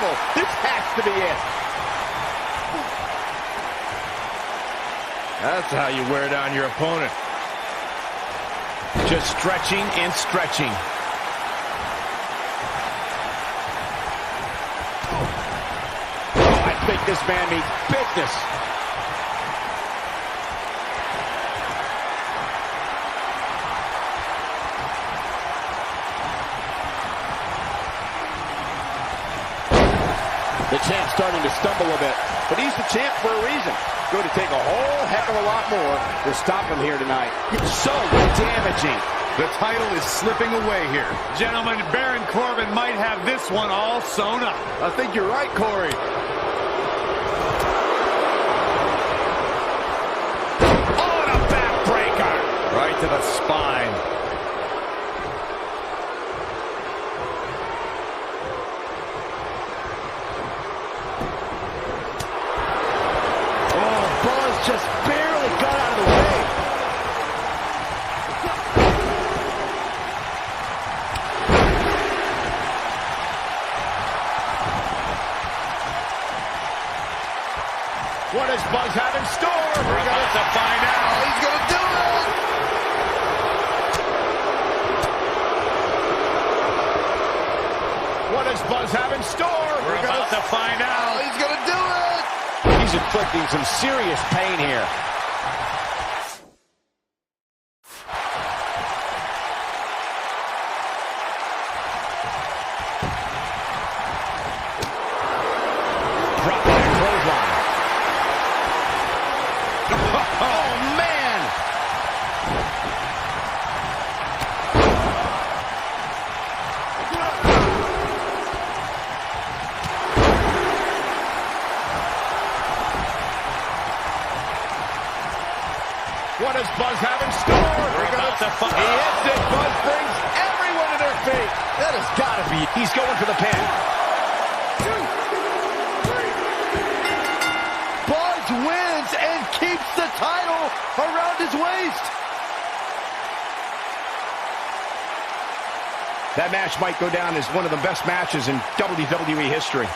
incredible. This has to be it. That's how you wear down your opponent. Just stretching and stretching. Oh, I think this man means business. The champ's starting to stumble a bit, but he's the champ for a reason. It's going to take a whole heck of a lot more to stop him here tonight. It's so damaging. The title is slipping away here. Gentlemen, Baron Corbin might have this one all sewn up. I think you're right, Corey. Oh, and a backbreaker. Right to the spine. Just barely got out of the way. What does Buzz have in store? We're about to find out. He's going to do it. What does Buzz have in store? We're about to find out. He's going to do it. He's inflicting some serious pain here. Drop that clothesline. Oh, man! What does Buzz have in store? We're about to find. He hits it. Buzz brings everyone to their feet. That has got to be. He's going for the pin. Buzz wins and keeps the title around his waist. That match might go down as one of the best matches in WWE history.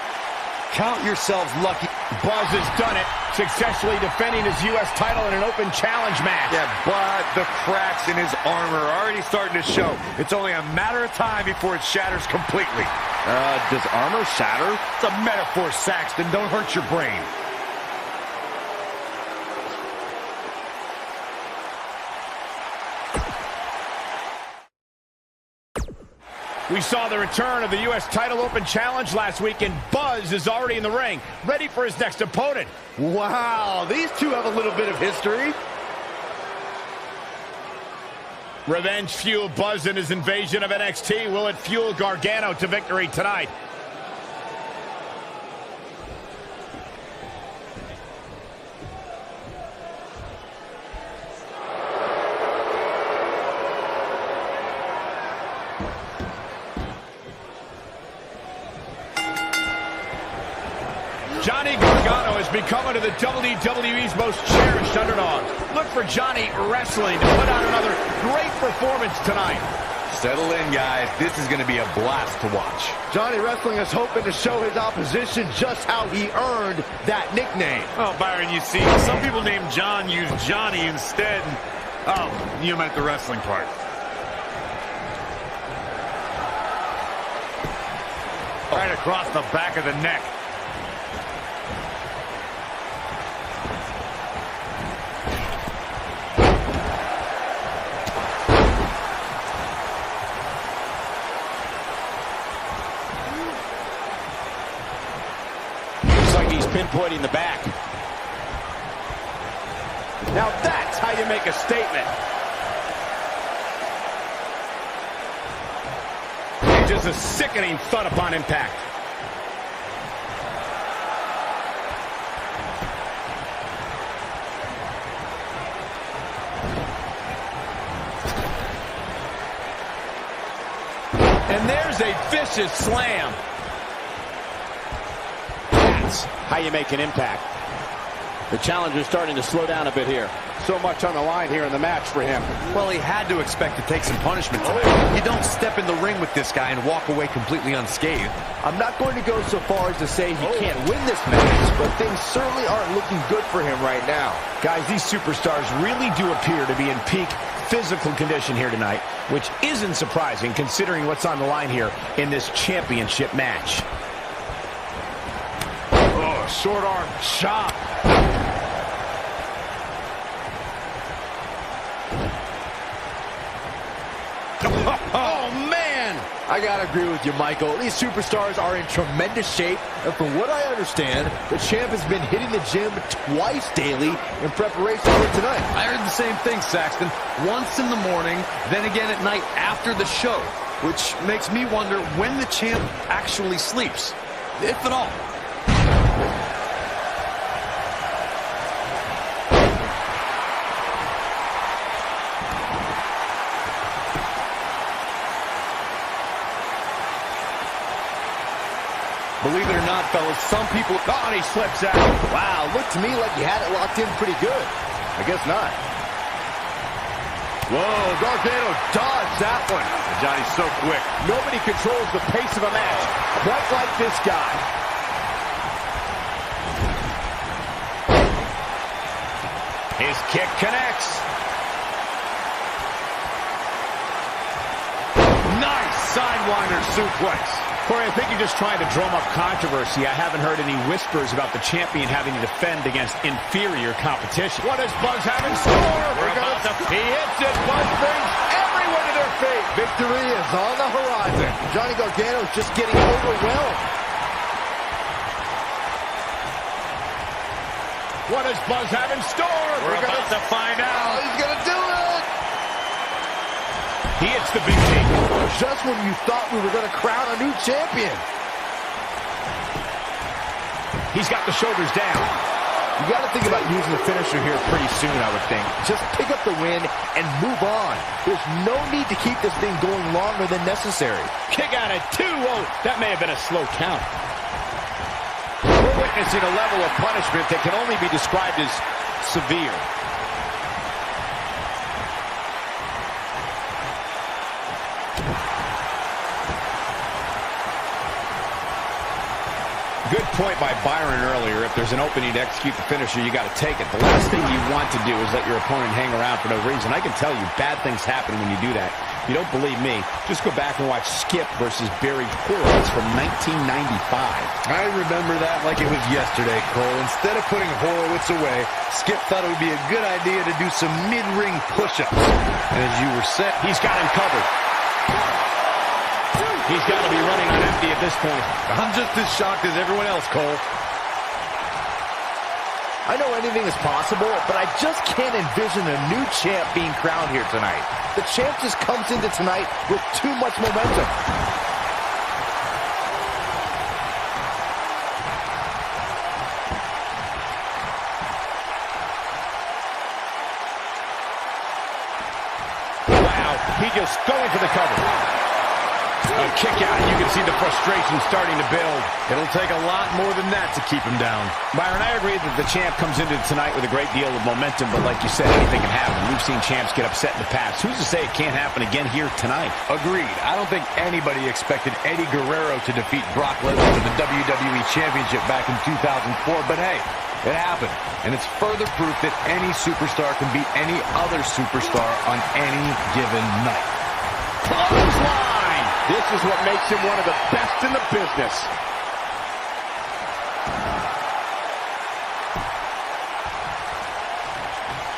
Count yourselves lucky. Buzz has done it, successfully defending his U.S. title in an open challenge match. Yeah, but the cracks in his armor are already starting to show. It's only a matter of time before it shatters completely. Does armor shatter? It's a metaphor, Saxton. Don't hurt your brain. We saw the return of the U.S. title open challenge last week, and Buzz is already in the ring, ready for his next opponent. Wow, these two have a little bit of history. Revenge fueled Buzz in his invasion of NXT. Will it fuel Gargano to victory tonight? Johnny Gargano has become one of the WWE's most cherished underdogs. Look for Johnny Wrestling to put out another great performance tonight. Settle in, guys. This is going to be a blast to watch. Johnny Wrestling is hoping to show his opposition just how he earned that nickname. Oh, Byron, you see, some people named John use Johnny instead. Oh, you meant the wrestling part. Right across the back of the neck. Pinpointing the back. Now that's how you make a statement. And just a sickening thud upon impact. And there's a vicious slam. How you make an impact. The challenger's starting to slow down a bit here. So much on the line here in the match for him. Well, he had to expect to take some punishment tonight. You don't step in the ring with this guy and walk away completely unscathed. I'm not going to go so far as to say he can't win this match, but things certainly aren't looking good for him right now. Guys, these superstars really do appear to be in peak physical condition here tonight, which isn't surprising considering what's on the line here in this championship match. Oh, short arm chop. Oh, man! I gotta agree with you, Michael. These superstars are in tremendous shape, and from what I understand, the champ has been hitting the gym twice daily in preparation for tonight. I heard the same thing, Saxton. Once in the morning, then again at night after the show, which makes me wonder when the champ actually sleeps, if at all. Believe it or not, fellas, some people... Oh, and he slips out. Wow, looked to me like he had it locked in pretty good. I guess not. Whoa, Gargano dodged that one. Johnny's so quick. Nobody controls the pace of a match quite like this guy. His kick connects. Nice sidewinder suplex. Corey, I think you're just trying to drum up controversy. I haven't heard any whispers about the champion having to defend against inferior competition. What does Buzz have in store? We're about to... He hits it. Buzz brings everyone to their feet. Victory is on the horizon. Johnny Gargano is just getting overwhelmed. What does Buzz have in store? We're about to find out. He's going to do it. He hits the big T. Just when you thought we were going to crown a new champion. He's got the shoulders down. You got to think about using the finisher here pretty soon, I would think. Just pick up the win and move on. There's no need to keep this thing going longer than necessary. Kick out at 2. Oh, that may have been a slow count. We're witnessing a level of punishment that can only be described as severe. Good point by Byron earlier. If there's an opening to execute the finisher, you got to take it. The last thing you want to do is let your opponent hang around for no reason. I can tell you, bad things happen when you do that. If you don't believe me, just go back and watch Skip versus Barry Horowitz from 1995. I remember that like it was yesterday, Cole. Instead of putting Horowitz away, Skip thought it would be a good idea to do some mid-ring push-ups. And as you were set, he's got him covered. He's got to be running on empty at this point. I'm just as shocked as everyone else, Cole. I know anything is possible, but I just can't envision a new champ being crowned here tonight. The champ just comes into tonight with too much momentum. Wow, he just going for the cover. A kick out, you can see the frustration starting to build. It'll take a lot more than that to keep him down. Byron, I agree that the champ comes into tonight with a great deal of momentum, but like you said, anything can happen. We've seen champs get upset in the past. Who's to say it can't happen again here tonight? Agreed. I don't think anybody expected Eddie Guerrero to defeat Brock Lesnar to the WWE Championship back in 2004, but hey, it happened. And it's further proof that any superstar can beat any other superstar on any given night. Clothesline! This is what makes him one of the best in the business.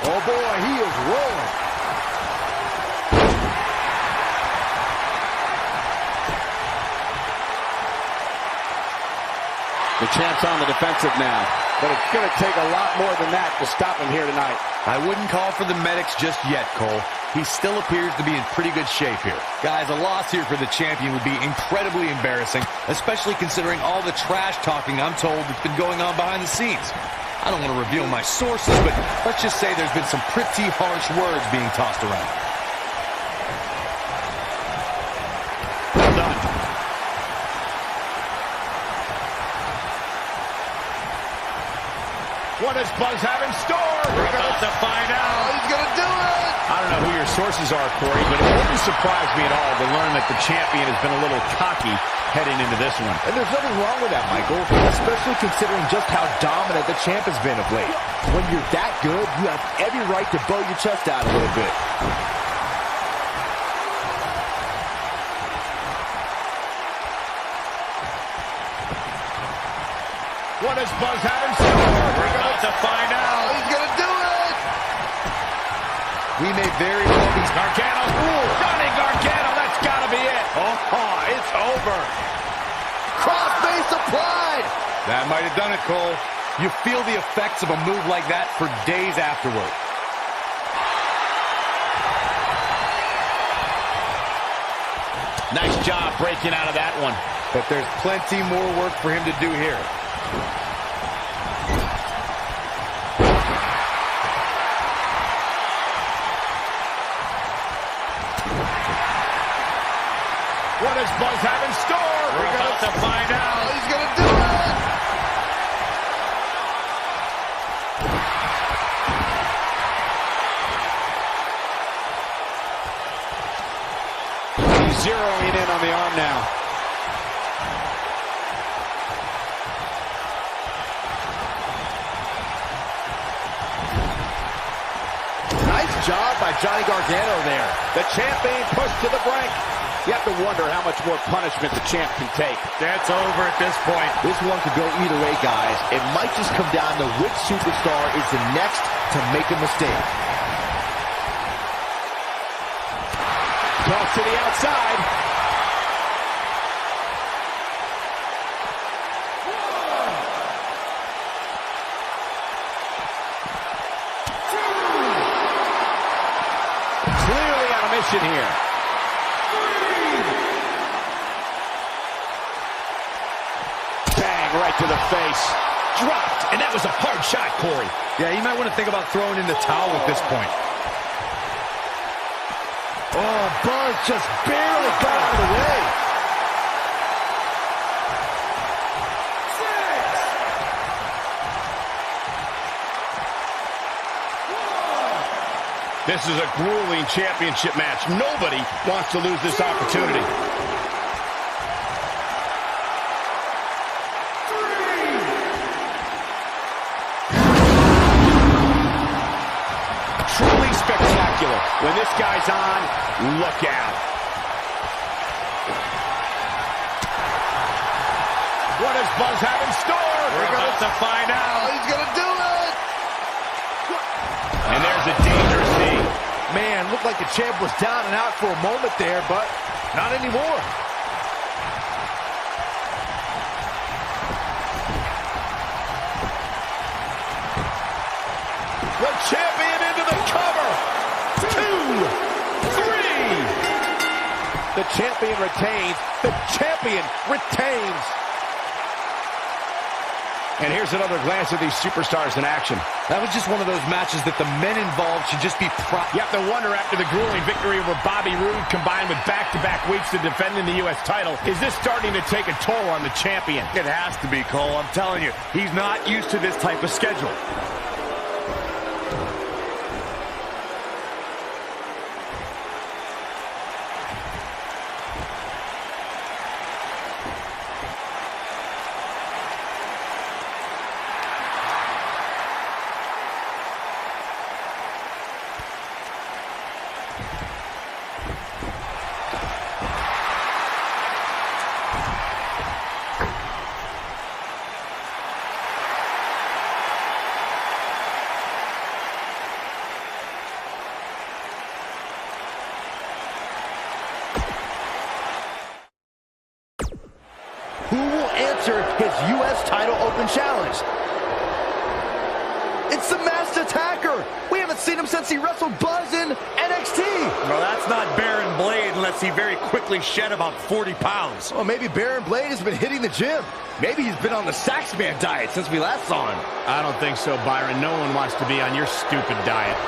Oh boy, he is rolling. The champ's on the defensive now, but it's going to take a lot more than that to stop him here tonight. I wouldn't call for the medics just yet, Cole. He still appears to be in pretty good shape here. Guys, a loss here for the champion would be incredibly embarrassing, especially considering all the trash talking I'm told that's been going on behind the scenes. I don't want to reveal my sources, but let's just say there's been some pretty harsh words being tossed around. Well done. What does Buzz have in store? We're about to find out. Oh, he's going to do it. I don't know who your sources are, Corey, but it wouldn't surprise me at all to learn that the champion has been a little cocky heading into this one. And there's nothing wrong with that, Michael, especially considering just how dominant the champ has been of late. When you're that good, you have every right to bow your chest out a little bit. What does Buzz have in store? We're about to find out. Oh, he's going to do it. We may very well be... Gargano. Ooh, Johnny Gargano. That's got to be it. Oh, it's over. Crossface applied. That might have done it, Cole. You feel the effects of a move like that for days afterward. Nice job breaking out of that one. But there's plenty more work for him to do here. What does Buzz have in store? We're about to find out. Oh, he's going to do it. He's zeroing in on the arm now. Nice job by Johnny Gargano there. The champ being pushed to the brink. You have to wonder how much more punishment the champ can take. That's over at this point. This one could go either way, guys. It might just come down to which superstar is the next to make a mistake. Toss to the outside. Clearly on a mission here. Right to the face. Dropped, and that was a hard shot, Corey. Yeah, you might want to think about throwing in the towel at this point. Oh, Buzz just barely got out of the way. This is a grueling championship match. Nobody wants to lose this opportunity. Truly spectacular. When this guy's on, look out. What does Buzz have in store? We're about to find out. Oh, he's going to do it. And there's a dangerous scene. Man, looked like the champ was down and out for a moment there, but not anymore. The champion into the cover. 2, 3. The champion retains. The champion retains. And here's another glance at these superstars in action. That was just one of those matches that the men involved should just be proud. You have to wonder, after the grueling victory over Bobby Roode combined with back-to-back weeks of defending the U.S. title, is this starting to take a toll on the champion? It has to be, Cole. I'm telling you, he's not used to this type of schedule. Who will answer his U.S. title open challenge? It's the Masked Attacker. We haven't seen him since he wrestled Buzz in NXT. Well, that's not Baron Blade unless he very quickly shed about 40 pounds. Well, maybe Baron Blade has been hitting the gym. Maybe he's been on the Saxman diet since we last saw him. I don't think so, Byron. No one wants to be on your stupid diet.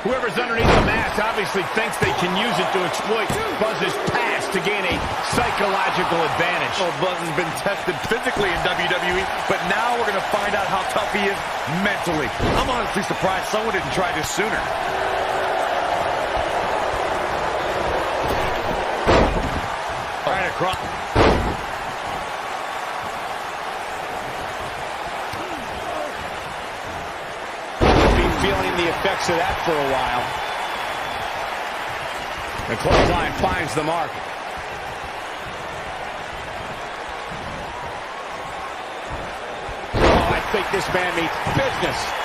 Whoever's underneath the mask obviously thinks they can use it to exploit Buzz's past to gain a psychological advantage. Well, Buzz has been tested physically in WWE, but now we're going to find out how tough he is mentally. I'm honestly surprised someone didn't try this sooner. Right across. Feeling the effects of that for a while. The clothesline finds the mark. Oh, I think this man means business.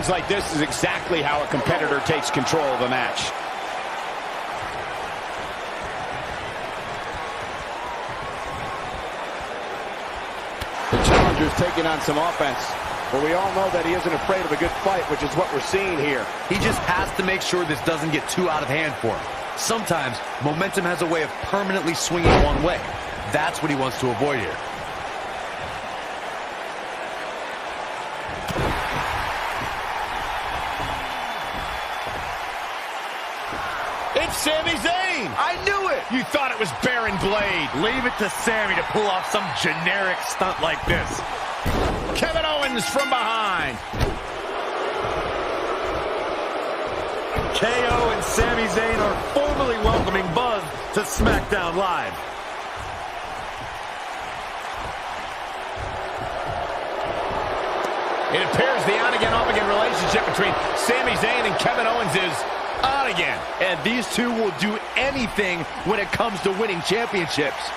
Like this is exactly how a competitor takes control of a match. The challenger's taking on some offense, but we all know that he isn't afraid of a good fight, which is what we're seeing here. He just has to make sure this doesn't get too out of hand for him. Sometimes momentum has a way of permanently swinging one way. That's what he wants to avoid here. Sami Zayn! I knew it! You thought it was Baron Blade. Leave it to Sammy to pull off some generic stunt like this. Kevin Owens from behind. KO and Sami Zayn are formally welcoming Buzz to SmackDown Live. It appears the on-again, off-again relationship between Sami Zayn and Kevin Owens is on again. And these two will do anything when it comes to winning championships.